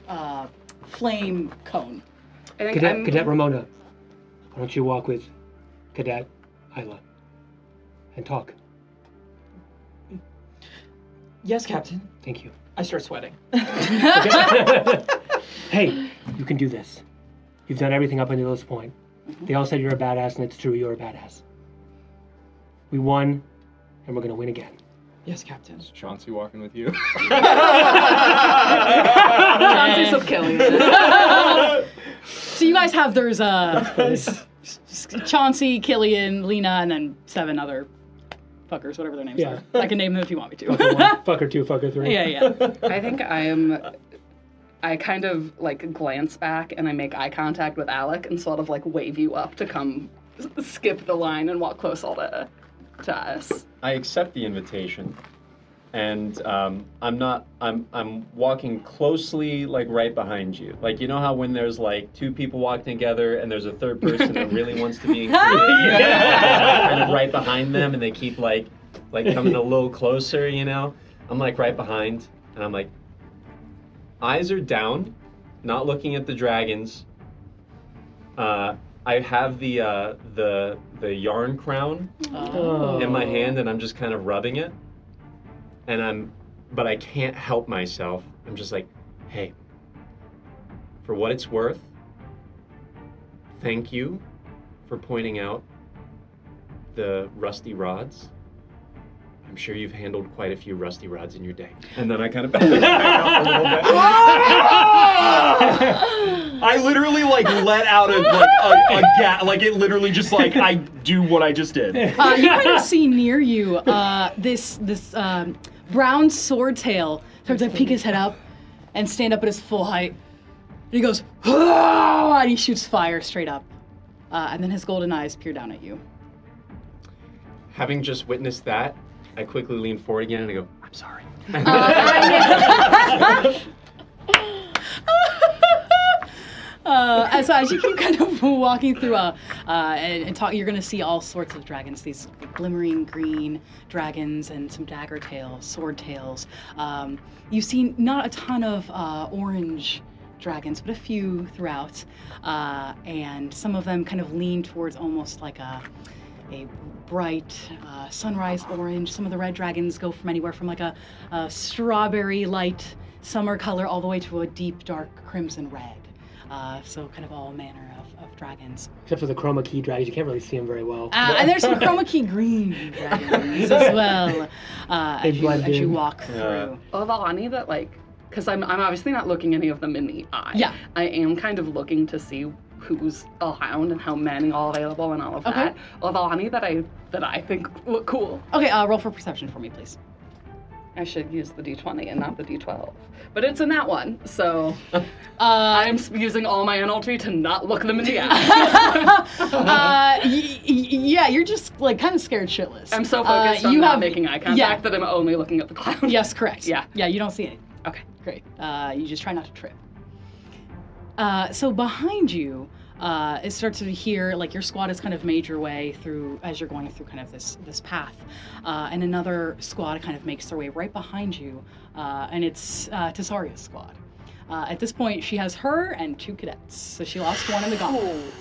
flame cone. I think Cadet Ramona, why don't you walk with Cadet Isla and talk? Yes, Captain. Thank you. I start sweating. Hey, you can do this. You've done everything up until this point. They all said you're a badass, and it's true, you're a badass. We won, and we're gonna win again. Yes, Captain. Is Chauncey walking with you? Chances of killing it. So you guys have there's Chauncey, Killian, Lena, and then 7 other fuckers, whatever their names Yeah. are. I can name them if you want me to. Fucker 1, fucker 2, fucker 3. Yeah. I think I kind of like glance back and I make eye contact with Alec and sort of like wave you up to come skip the line and walk closer to us. I accept the invitation, and I'm walking closely, like right behind you. Like, you know how when there's like two people walking together and there's a third person that really wants to be included, and I'm right behind them, and they keep like coming a little closer, you know? I'm like right behind, and I'm like, eyes are down, not looking at the dragons. I have the yarn crown in my hand, and I'm just kind of rubbing it. But I can't help myself. I'm just like, hey, for what it's worth, thank you for pointing out the rusty rods. I'm sure you've handled quite a few rusty rods in your day. And then I kind of back up a little bit. I literally like let out a gat, like it literally just like I do what I just did. You kind of see near you this brown swordtail starts to peek his head up and stand up at his full height. And he goes, "Ah!" and he shoots fire straight up. And then his golden eyes peer down at you. Having just witnessed that, I quickly lean forward again and I go, I'm sorry. So as you keep kind of walking through and talk, you're going to see all sorts of dragons, these glimmering green dragons and some dagger tails, sword tails. You see not a ton of orange dragons, but a few throughout. And some of them kind of lean towards almost like a bright sunrise orange. Some of the red dragons go from anywhere from like a strawberry light summer color all the way to a deep dark crimson red. So kind of all manner of dragons. Except for the chroma key dragons, you can't really see them very well. And there's some chroma key green dragons as well as you walk through. Any that because I'm obviously not looking any of them in the eye. Yeah. I am kind of looking to see who's around and how many all available and all of that. Although any that I think look cool. Okay, roll for perception for me, please. I should use the D20 and not the D12. But it's in that one, so I'm using all my energy to not look them in the eye. Yeah, you're just like kind of scared shitless. I'm so focused on not making eye contact that I'm only looking at the cloud. Yes, correct. Yeah, you don't see anything. Okay, great. You just try not to trip. So behind you, it starts to hear, like your squad has kind of made your way through as you're going through kind of this path. And another squad kind of makes their way right behind you, and it's Tessaria's squad. At this point, she has her and 2 cadets, so she lost one in the gauntlet.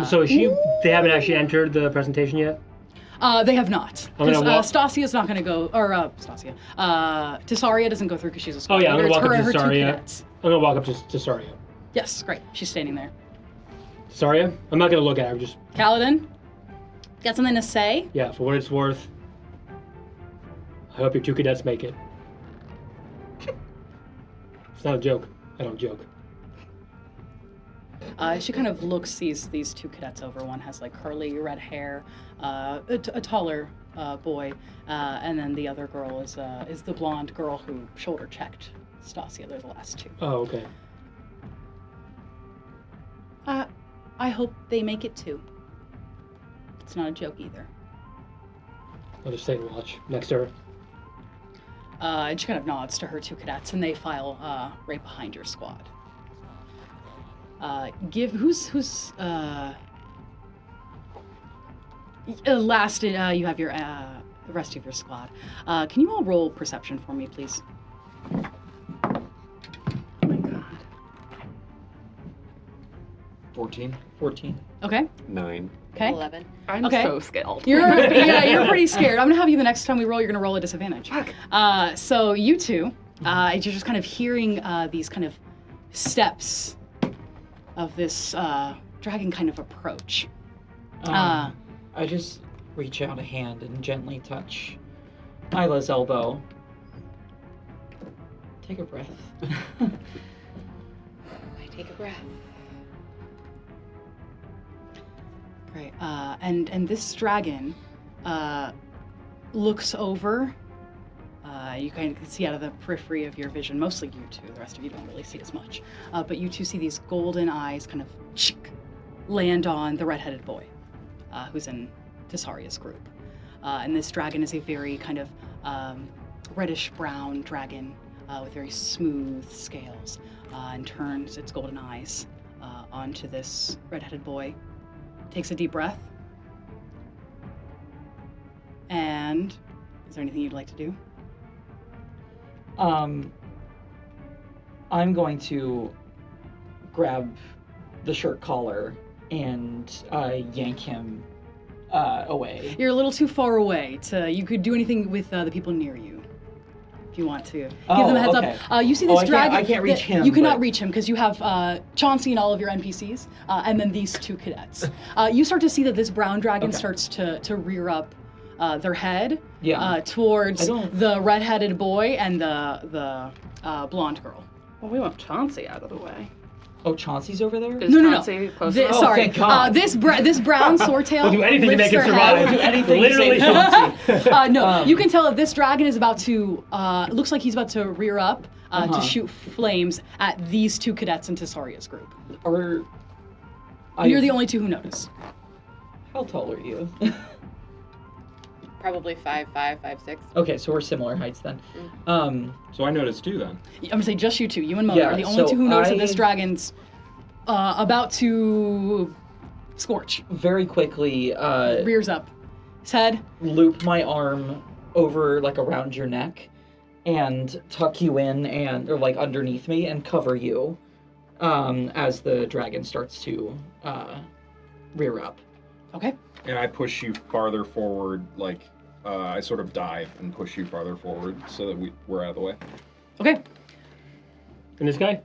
So they haven't actually entered the presentation yet? They have not. Because Stasia's not going to go, or Tessaria doesn't go through because she's a squad. Oh yeah, I'm going to walk up to her 2 Tessaria. cadets. I'm going to walk up to Tessaria. Yes, great. She's standing there. Tessaria? I'm not going to look at her, just... Kaledan? Got something to say? Yeah, for what it's worth, I hope your 2 cadets make it. It's not a joke. I don't joke. She kind of looks these 2 cadets over. One has like curly red hair, a taller boy, and then the other girl is the blonde girl who shoulder checked Stasia. They're the last 2. Oh, okay. I hope they make it too. It's not a joke either. I'll just stay and watch next to her. And she kind of nods to her 2 cadets, and they file right behind your squad. Who's last? You have your the rest of your squad. Can you all roll perception for me, please? Oh my god. 14. Okay. 9. Okay. 11. I'm so scared. You're pretty scared. I'm gonna have you the next time we roll. You're gonna roll a disadvantage. So you 2, you're just kind of hearing these kind of steps of this dragon kind of approach. I just reach out a hand and gently touch Isla's elbow. Take a breath. I take a breath. Great. And this dragon looks over. You kind of can see out of the periphery of your vision, mostly you two. The rest of you don't really see as much. But you two see these golden eyes kind of land on the red-headed boy, who's in Tessaria's group. And this dragon is a very kind of reddish-brown dragon with very smooth scales, and turns its golden eyes onto this red-headed boy, takes a deep breath, and is there anything you'd like to do? I'm going to grab the shirt collar and yank him away. You're a little too far away you could do anything with the people near you. If you want to give them a heads up. You see this dragon. I can't reach him. You cannot reach him because you have Chauncey and all of your NPCs, and then these two cadets. You start to see that this brown dragon starts to rear up their head towards the red-headed boy and the blonde girl. Well, we want Chauncey out of the way. Oh, Chauncey's over there? Is No. Chauncey close This, enough? sorry, thank God. this brown swordtail. We'll do anything to lifts make him their survive. head. Do anything Literally. to save Chauncey. No, you can tell that this dragon is about to, looks like he's about to rear up to shoot flames at these two cadets in Tessaria's group. You're the only two who notice. How tall are you? Probably 5'5", 5'6". Okay, so we're similar heights then. So I noticed too then. I'm gonna say just you two. You and Mona Yeah, are the only so two who notice that I- this dragon's about to scorch. Very quickly, Rears up. His head. loop my arm over, like, around your neck and tuck you in or like, underneath me and cover you as the dragon starts to rear up. Okay. And I push you farther forward, like I sort of dive and push you farther forward so that we're out of the way. Okay. And this guy?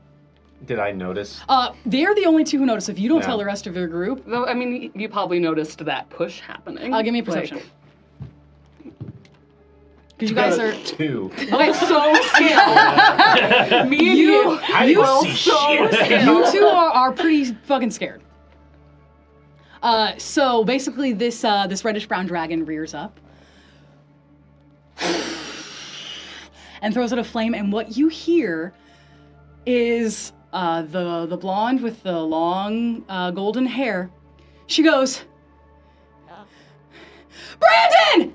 Did I notice? They're the only two who notice. If you don't Yeah. tell the rest of your group, Though, I mean, you probably noticed that push happening. give me a perception. Because you guys are 2. okay. So scared. Me and you. I didn't see shit. You two are pretty fucking scared. So basically, this reddish brown dragon rears up and throws out a flame, and what you hear is the blonde with the long golden hair. She goes, "Brandon!"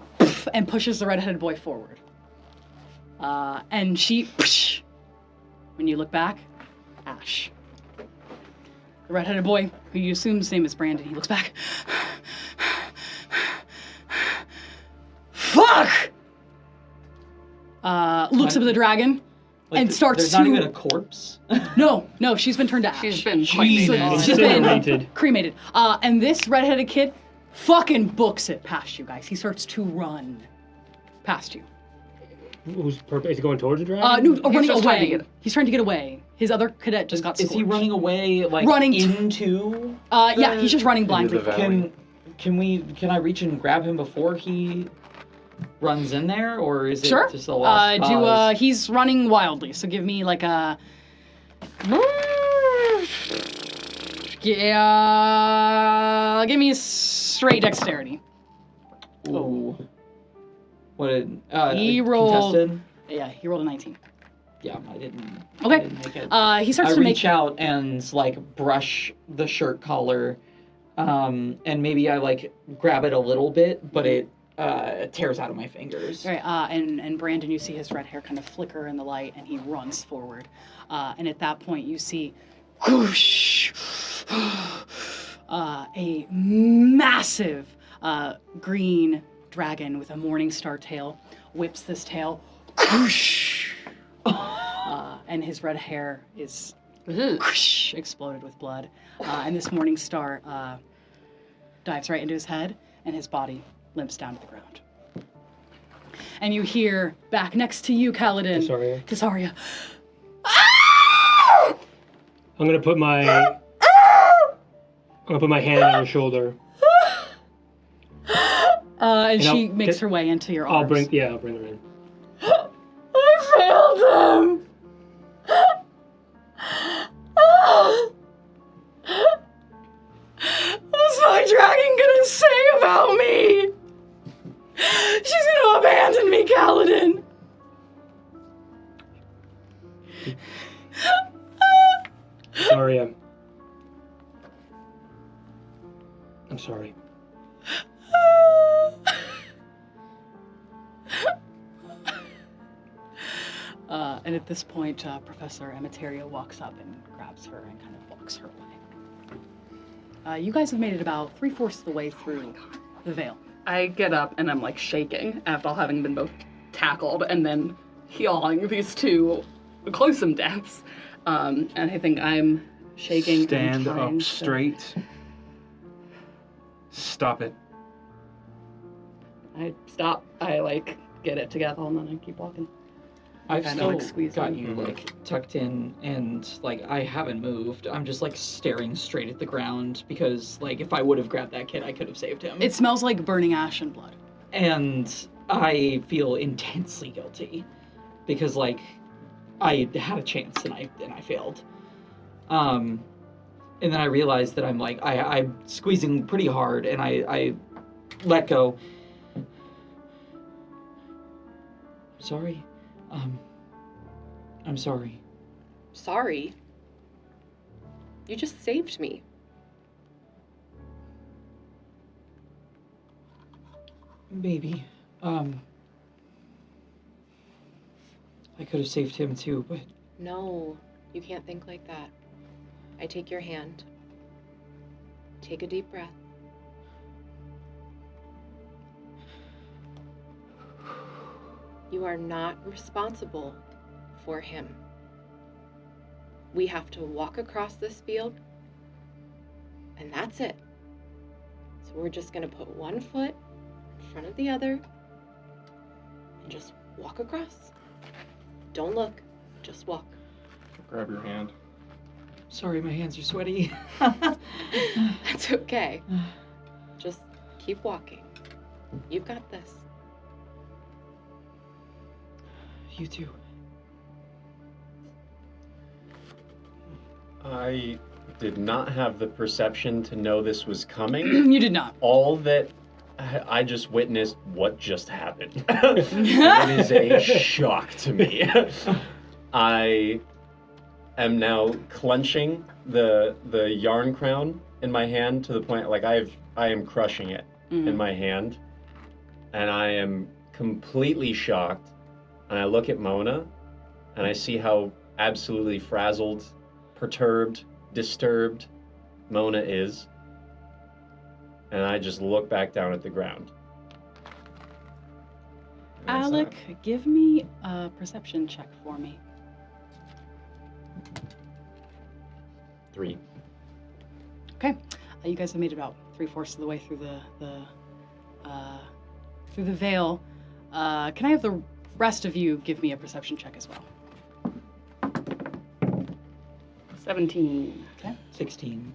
and pushes the redheaded boy forward. And she, when you look back, Ash. The redheaded boy, who you assume his name is Brandon, he looks back. Fuck! Looks up at the dragon and starts there's to. not even a corpse. No, she's been turned to ash. She's been Jesus. She's been Incinerated. cremated. And this redheaded kid fucking books it past you guys. He starts to run past you. Who's is he going towards the dragon? No, He's running just trying to away. get- He's trying to get away. His other cadet just got Is scorched. he running away, like, Running into? Yeah, he's just running Into blindly. the valley. Can I reach and grab him before he runs in there, or is it Sure. just a lost Do cause? he's running wildly, so give me like a. Yeah, give me a straight dexterity. Ooh. What did He rolled- contested? Yeah, he rolled a 19. Yeah, I didn't. Okay. I didn't make it. He starts I to reach make. out and like brush the shirt collar, and maybe I like grab it a little bit, but it tears out of my fingers. Right, and Brandon, you see his red hair kind of flicker in the light, and he runs forward. And at that point, you see, whoosh, a massive green dragon with a Morningstar tail whips this tail, whoosh, and his red hair is whoosh, exploded with blood. And this Morningstar dives right into his head, and his body limps down to the ground. And you hear back next to you, Kaledan. Tessaria. Tessaria. I'm gonna put my hand on her shoulder. And she I'll makes get- her way into your I'll arms. bring her in. I failed them. What's my dragon gonna say about me? She's gonna abandon me, Kaledan! Sorry, I'm sorry. And at this point, Professor Emitario walks up and grabs her and kind of walks her away. You guys have made it about 3/4 of the way through the Veil. I get up and I'm like shaking after having been both tackled and then healing these two closome deaths. And I think I'm shaking. and Stand trying up to- straight. Stop it. I stop. I like get it together and then I keep walking. I've Kinda, still like, squeezed got in. you like tucked in, and like I haven't moved. I'm just like staring straight at the ground because like if I would have grabbed that kid, I could have saved him. It smells like burning ash and blood. And I feel intensely guilty because like I had a chance and I failed. And then I realized that I'm like I'm squeezing pretty hard and I let go. Sorry. I'm sorry. Sorry. You just saved me. Baby. I could have saved him too, but No, you can't think like that. I take your hand. Take a deep breath. You are not responsible for him. We have to walk across this field, and that's it. So we're just gonna put one foot in front of the other and just walk across. Don't look, just walk. Grab your hand. sorry, my hands are sweaty. That's okay. Just keep walking. You've got this. You too. I did not have the perception to know this was coming. You did not. All that I just witnessed what just happened. It is a shock to me. I am now clenching the yarn crown in my hand to the point like I am crushing it in my hand, and I am completely shocked. And I look at Mona, and I see how absolutely frazzled, perturbed, disturbed Mona is. And I just look back down at the ground. And that's Alec, give me a perception check for me. 3. Okay. You guys have made it about 3/4 of the way through the veil. Can I have the rest of you give me a perception check as well? 17. 16.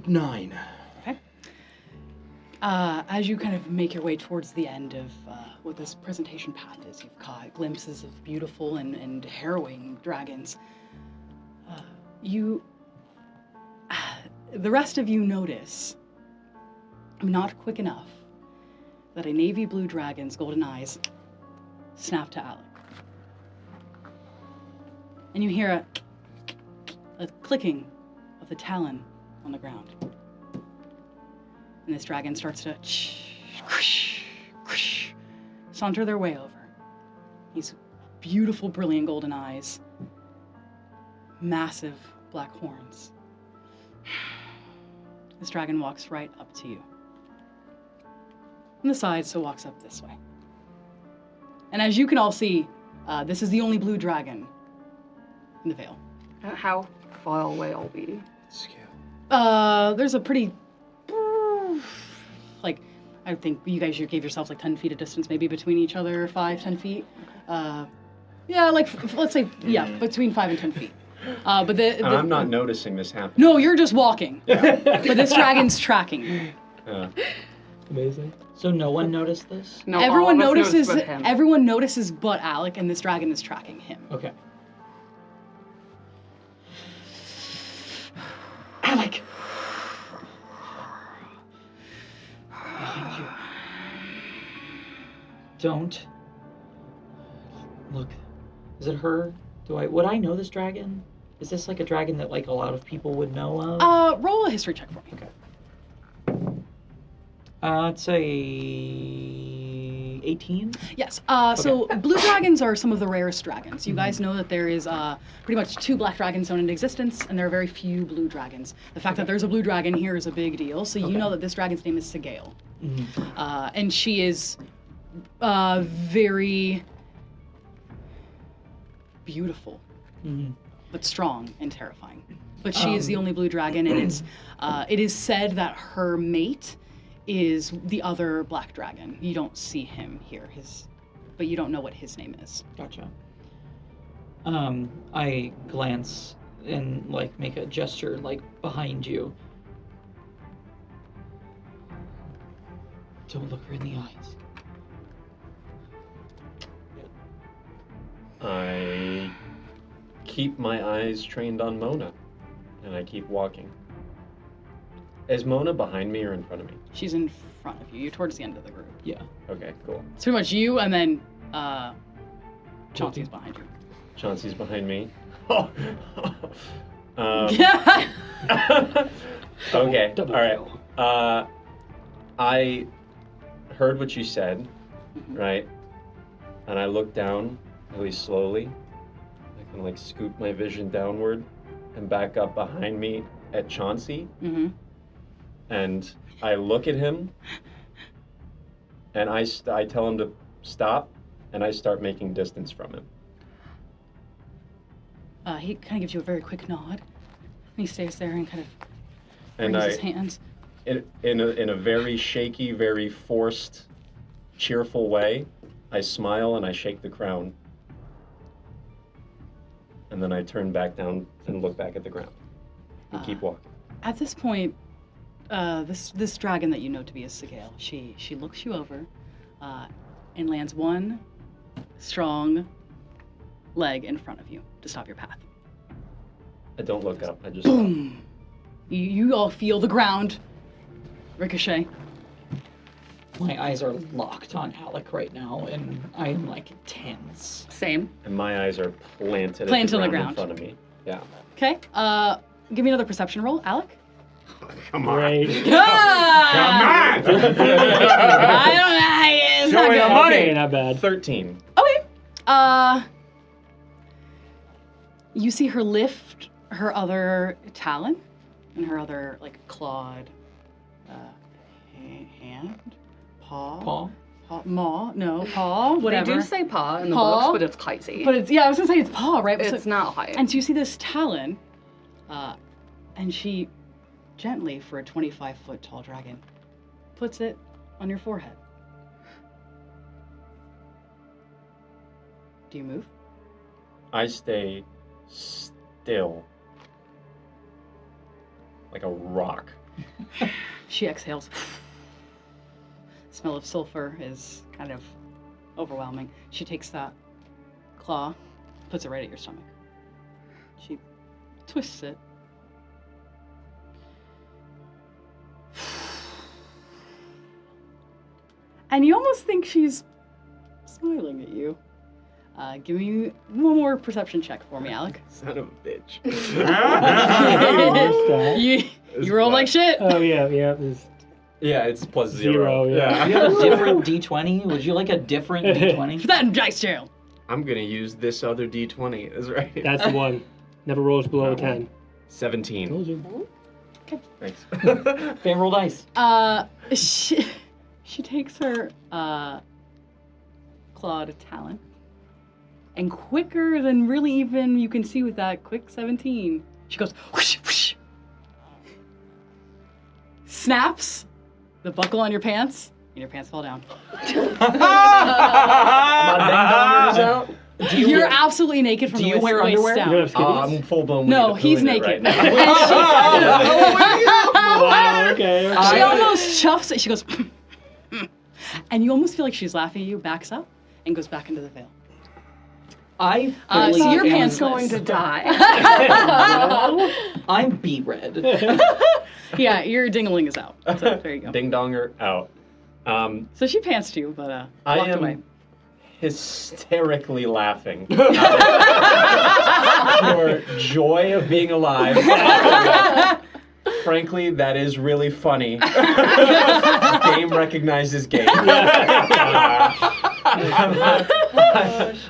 9. As you kind of make your way towards the end of what this presentation path is, you've caught glimpses of beautiful and harrowing dragons. The rest of you notice, not quick enough, that a navy blue dragon's golden eyes snap to Alec. And you hear a clicking of the talon on the ground. And this dragon starts to saunter their way over. These beautiful, brilliant golden eyes, massive black horns. This dragon walks right up to you. From the side, so walks up this way. And as you can all see, this is the only blue dragon in the Vale. How far away are we? There's a pretty, I think you guys gave yourselves 10 feet of distance maybe between each other, 5-10 feet. Yeah, let's say, between 5 and 10 feet. But I'm not noticing this happen. No, you're just walking. But this dragon's tracking. Amazing. So no one noticed this? No, Everyone all of us notices. but him. Everyone notices, but Alec, and this dragon is tracking him. Okay. Alec. Don't. Look, is it her? Would I know this dragon? Is this like a dragon that like a lot of people would know of? Roll a history check for me. Okay. I'd say 18. Yes. So blue dragons are some of the rarest dragons. You guys know that there is pretty much 2 black dragons known in existence, and there are very few blue dragons. The fact that there's a blue dragon here is a big deal. So you know that this dragon's name is Sigail. And she is very beautiful, but strong and terrifying. But she is the only blue dragon, and it is said that her mate is the other black dragon. You don't see him here, but you don't know what his name is. Gotcha. I glance and like make a gesture like behind you. Don't look her in the eyes. I keep my eyes trained on Mona, and I keep walking. Is Mona behind me or in front of me? She's in front of you. You're towards the end of the group. Yeah. Okay, cool. It's pretty much you, and then Chanty's behind you. Chauncey's behind me. Okay, Double all right. I heard what you said, right? And I looked down really slowly. I can like scoop my vision downward and back up behind me at Chauncey. And I look at him, and I tell him to stop, and I start making distance from him. He kind of gives you a very quick nod. And he stays there and kind of And raises his hands. in a very shaky, very forced, cheerful way, I smile and I shake the crown. And then I turn back down and look back at the ground and keep walking. At this point, this dragon that you know to be a Sigail, she looks you over and lands one strong leg in front of you to stop your path. I don't look up. I just Boom! You all feel the ground ricochet. My eyes are locked on Alec right now, and I'm like tense. Same. and my eyes are planted Planted at the on the ground in ground. front of me. Yeah. Okay. Give me another perception roll, Alec. Come on. Great. Ah! Come on! I don't know how he is. Show Not me good. your money. Okay, not bad. 13. Okay. You see her lift her other talon and her other like clawed hand, paw, paw, whatever. They do say paw in the Paw? books, but it's kitesy. But it's I was gonna say it's paw, right? But it's not height. And so you see this talon, and she gently, for a 25-foot tall dragon, puts it on your forehead. Do you move? I stay still. Like a rock. She exhales. Smell of sulfur is kind of overwhelming. She takes that claw, puts it right at your stomach. She twists it. And you almost think she's smiling at you. Give me one more perception check for me, Alec. Son of a bitch. you roll like shit. Oh yeah, it's Yeah, it's plus Zero, yeah. Do you have a different D20? Would you like a different D20? Put that in dice jail. I'm gonna use this other D20. Is right. that's the one. Never rolls below a 10. 17. Told you. Thanks. Fan roll dice. She takes her clawed talon, and quicker than really even you can see with that quick 17, she goes whoosh, whoosh, snaps the buckle on your pants, and your pants fall down. You're absolutely naked from Do the you wear waist underwear? down. You don't have skivvies? I'm full blown. No, he's naked. Wow, okay. She almost chuffs it. She goes, and you almost feel like she's laughing at you, backs up, and goes back into the veil. I So your am pants going to die. I'm beet red. Yeah, your dingling is out. So there you go. Ding donger out. So she pantsed you, but I walked am away. hysterically laughing. Your joy of being alive. Frankly, that is really funny. Game recognizes game.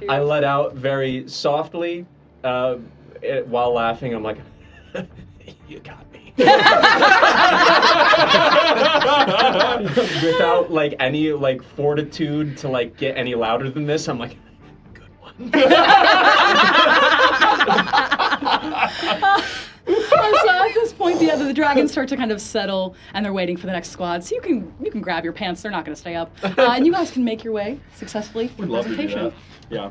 I let out very softly while laughing. I'm like, you got me. Without like any like fortitude to like get any louder than this, I'm like, good one. So at this point, the dragons start to kind of settle, and they're waiting for the next squad. So you can grab your pants; they're not going to stay up, and you guys can make your way successfully through the presentation. Yeah.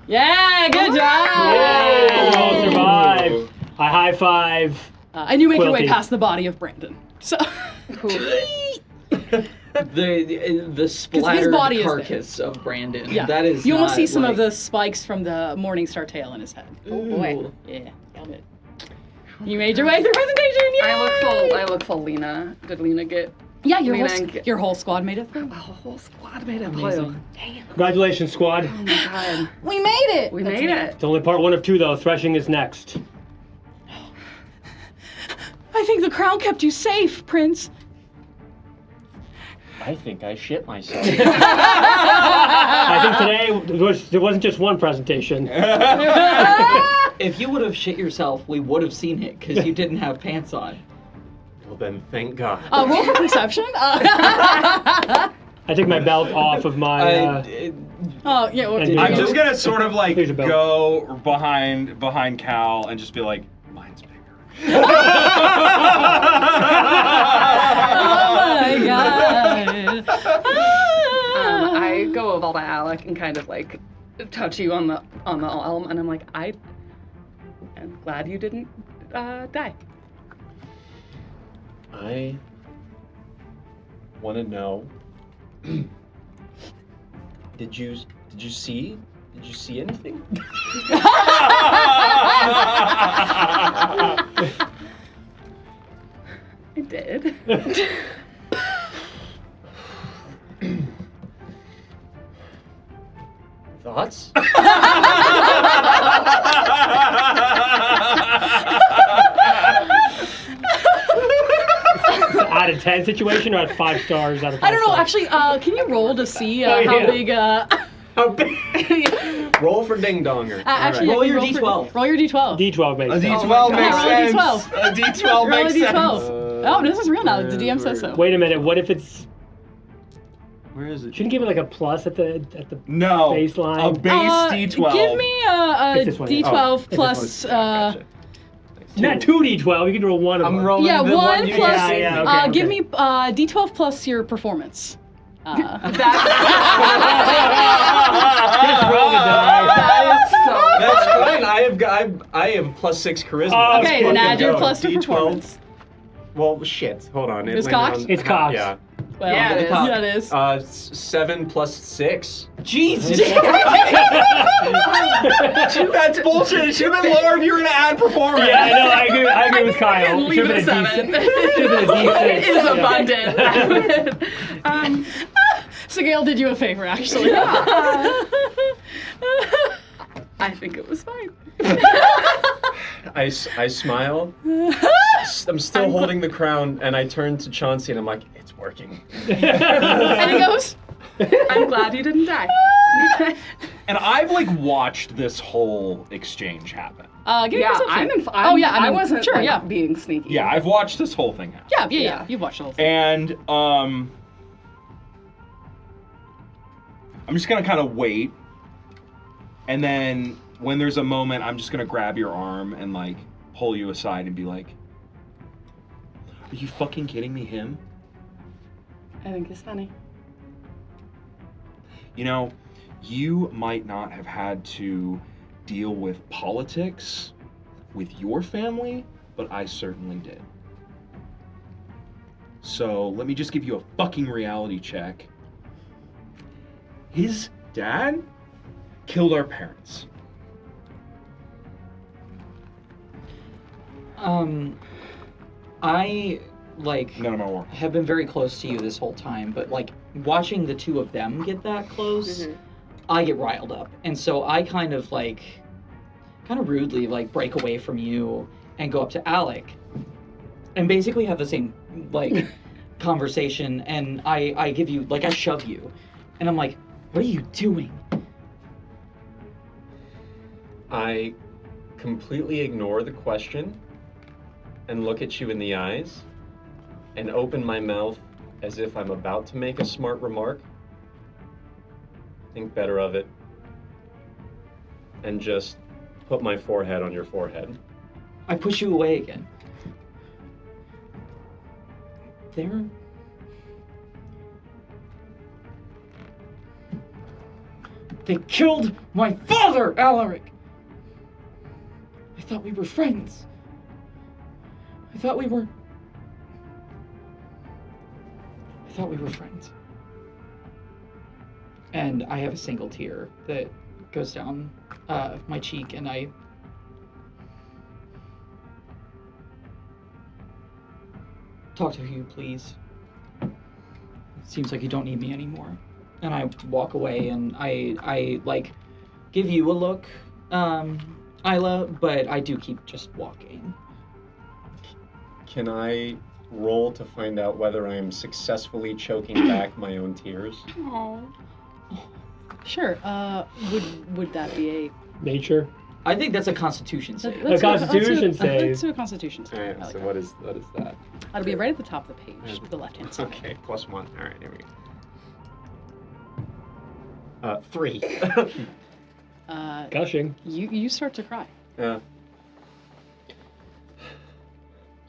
Yeah, good job! Yay! We all survived. I high five. And you make your way Quilty. past the body of Brandon. So The splattered body is there. carcass of Brandon. yeah, That is you almost not, see some like, of the spikes from the Morningstar tail in his head. Oh boy. Ooh. Yeah, got it. You made your way through presentation. Yay! I look full Lena. Did Lena get? Yeah, your whole squad made it through. A whole squad made it through. Amazing. Congratulations, squad. Oh my god. We made it. We That's made me. it. It's only part 1 of 2 though. Threshing is next. I think the crown kept you safe, Prince. I think I shit myself. I think today there wasn't just one presentation. If you would have shit yourself, we would have seen it because you didn't have pants on. Well then, thank God. Roll for perception. I take my belt off of my. Oh yeah. Well, And I'm just gonna sort of like Here's a belt. go behind Cal and just be like, mine's bigger. Oh my god. I go over to Alec and kind of like touch you on the arm, and I'm like, I'm glad you didn't die. I want to know. Did you see anything? I did. Thoughts? Out of 10 situation or at 5 stars out of 5 I don't know. stars? Actually, can you roll to see Oh, how yeah. big? How big? Roll for ding donger. Actually, Roll yeah, your can you D12. Roll your D12. D12 makes A sense. D12 my makes God. Yeah, sense. roll a A D12 Roll a makes D12. sense. Oh, this is real now. The DM says so. Wait a minute. What if it's? Where is it? Shouldn't give it like a plus at the. No. Baseline. A base D12. Give me a It's this one, yeah. D12 It's plus. this Gotcha. Not 2D12. You can roll one of I'm them. rolling Yeah, the one you plus. just Yeah, gave yeah, me. okay. Give me D12 plus your performance. Just roll the die. That is so. That's fine. I have +6 charisma. Oh, Let's Okay, then fucking add your go. plus to D12. performance. Well, shit. Hold on. It's landed cocked? on- It's cocked. Yeah. Well, Yeah, it is. Yeah, it is. 7 plus 6. Jesus. That's bullshit. It should have been lower if you were gonna add performance. Yeah, I know. I agree with Kyle. can leave it at 7. Should've been a D6. It is Yeah. abundant. Sigail did you a favor, actually. I think it was fine. I smile. I'm still holding the crown, and I turn to Chauncey, and I'm like, it's working. And he goes, I'm glad you didn't die. And I've like watched this whole exchange happen. give me Yeah, perception. I'm yeah, I I mean, wasn't sure, like, yeah. being sneaky. Yeah, I've watched this whole thing happen. Yeah. You've watched the whole thing. And I'm just gonna kind of wait, and then when there's a moment, I'm just gonna grab your arm and like pull you aside and be like, "Are you fucking kidding me? Him? I think it's funny. You know, you might not have had to deal with politics with your family, but I certainly did. So let me just give you a fucking reality check. His dad killed our parents. I like None of my war. have been very close to you this whole time, but like watching the two of them get that close, I get riled up, and so I kind of rudely like break away from you and go up to Alec, and basically have the same like conversation, and I give you like I shove you, and I'm like, what are you doing? I completely ignore the question and look at you in the eyes and open my mouth as if I'm about to make a smart remark. Think better of it. And just put my forehead on your forehead. I push you away again. They killed my father, Alaric! I thought we were friends. I thought we were friends. And I have a single tear that goes down my cheek, and I talk to you, please. It seems like you don't need me anymore. And I walk away, and I like give you a look, Isla, but I do keep just walking. Can I roll to find out whether I am successfully choking back my own tears? Sure. Would that be Nature. I think that's a Constitution save. A Constitution save. Let's do a Constitution save. Alright, I like so that. what is that? That'll be right at the top of the page, the left-hand side. Okay, +1. Alright, here we go. 3. Gushing. You start to cry. Yeah.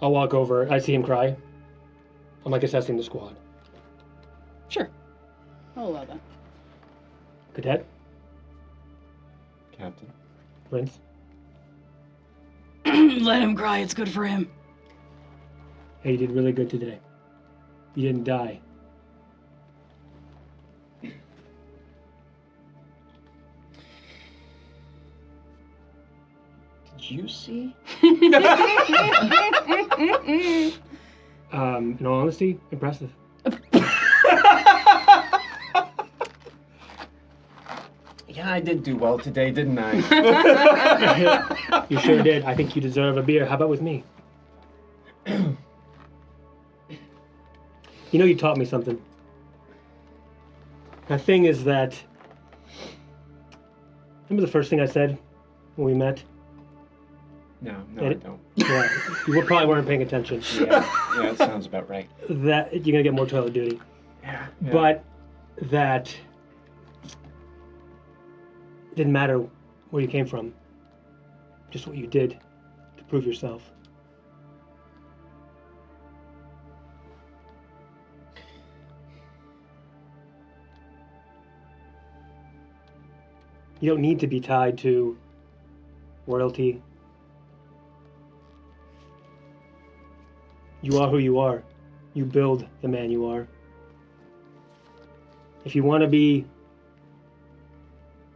I'll walk over. I see him cry. I'm like assessing the squad. Sure. I'll allow that. Cadet, Captain. Prince. Let him cry. It's good for him. Hey, you did really good today. You didn't die. Did you see? In all honesty, impressive. Yeah, I did do well today, didn't I? You sure did. I think you deserve a beer. How about with me? You know, you taught me something. The thing is that... Remember the first thing I said when we met? No, I don't. Yeah, you probably weren't paying attention. Yeah, that sounds about right. That you're going to get more toilet duty. Yeah. But that... It didn't matter where you came from. Just what you did to prove yourself. You don't need to be tied to royalty. You are who you are. You build the man you are. If you want to be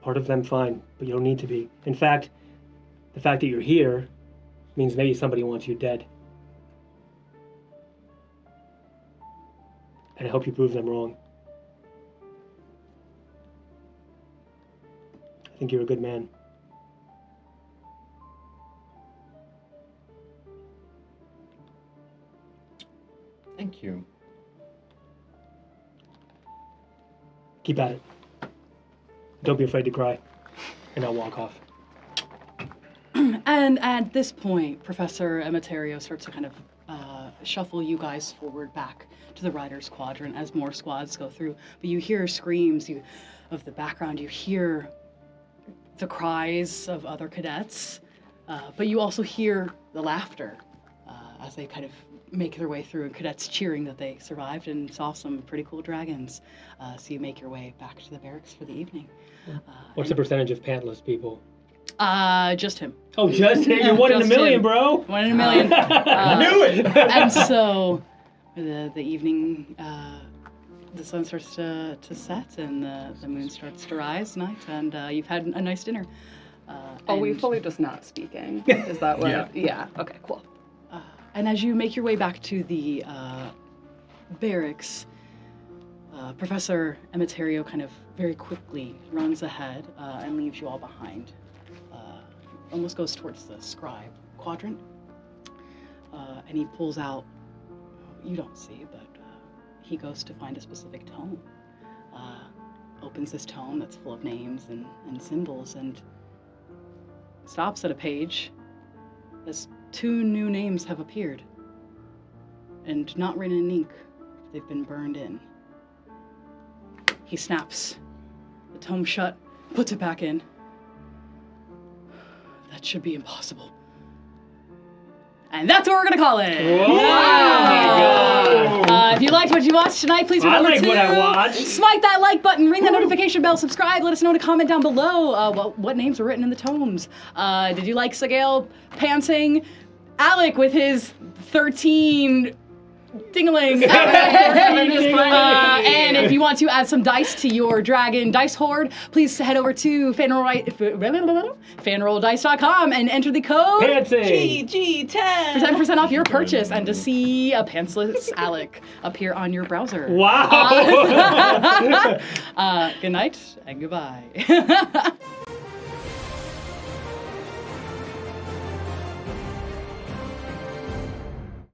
part of them, fine, but you don't need to be. In fact, the fact that you're here means maybe somebody wants you dead. And I hope you prove them wrong. I think you're a good man. Thank you. Keep at it. Don't be afraid to cry. And I'll walk off. And at this point, Professor Emitario starts to kind of shuffle you guys forward back to the Riders Quadrant as more squads go through. But you hear screams of the background. You hear the cries of other cadets. But you also hear the laughter as they kind of make their way through, and cadets cheering that they survived and saw some pretty cool dragons. So you make your way back to the barracks for the evening. What's the percentage of pantless people? Just him. Oh, just him? You're one in a Just million, him. bro. 1 in a million. I knew it. And so the evening, the sun starts to set and the moon starts to rise tonight, and you've had a nice dinner. Are we and- fully just not speaking? Is that what? Yeah. Okay, cool. And as you make your way back to the barracks, Professor Emitario kind of very quickly runs ahead and leaves you all behind. Almost goes towards the scribe quadrant. And he pulls out, you don't see, but he goes to find a specific tome. Opens this tome that's full of names and symbols and stops at a page as 2 new names have appeared. And not written in ink, they've been burned in. He snaps the tome shut, puts it back in. That should be impossible. And that's what we're gonna call it. Whoa! Oh my God. If you liked what you watched tonight, please I remember like to what I watched. smite that like button, ring that notification bell, subscribe. Let us know in a comment down below what names were written in the tomes. Did you like Sigail pantsing? Alec with his 13 ding-a-ling. And if you want to add some dice to your dragon dice hoard, please head over to fanrolldice.com and enter the code Pantsing. GG10 for 10% off your purchase and to see a pantsless Alec appear on your browser. Wow. Good night and goodbye.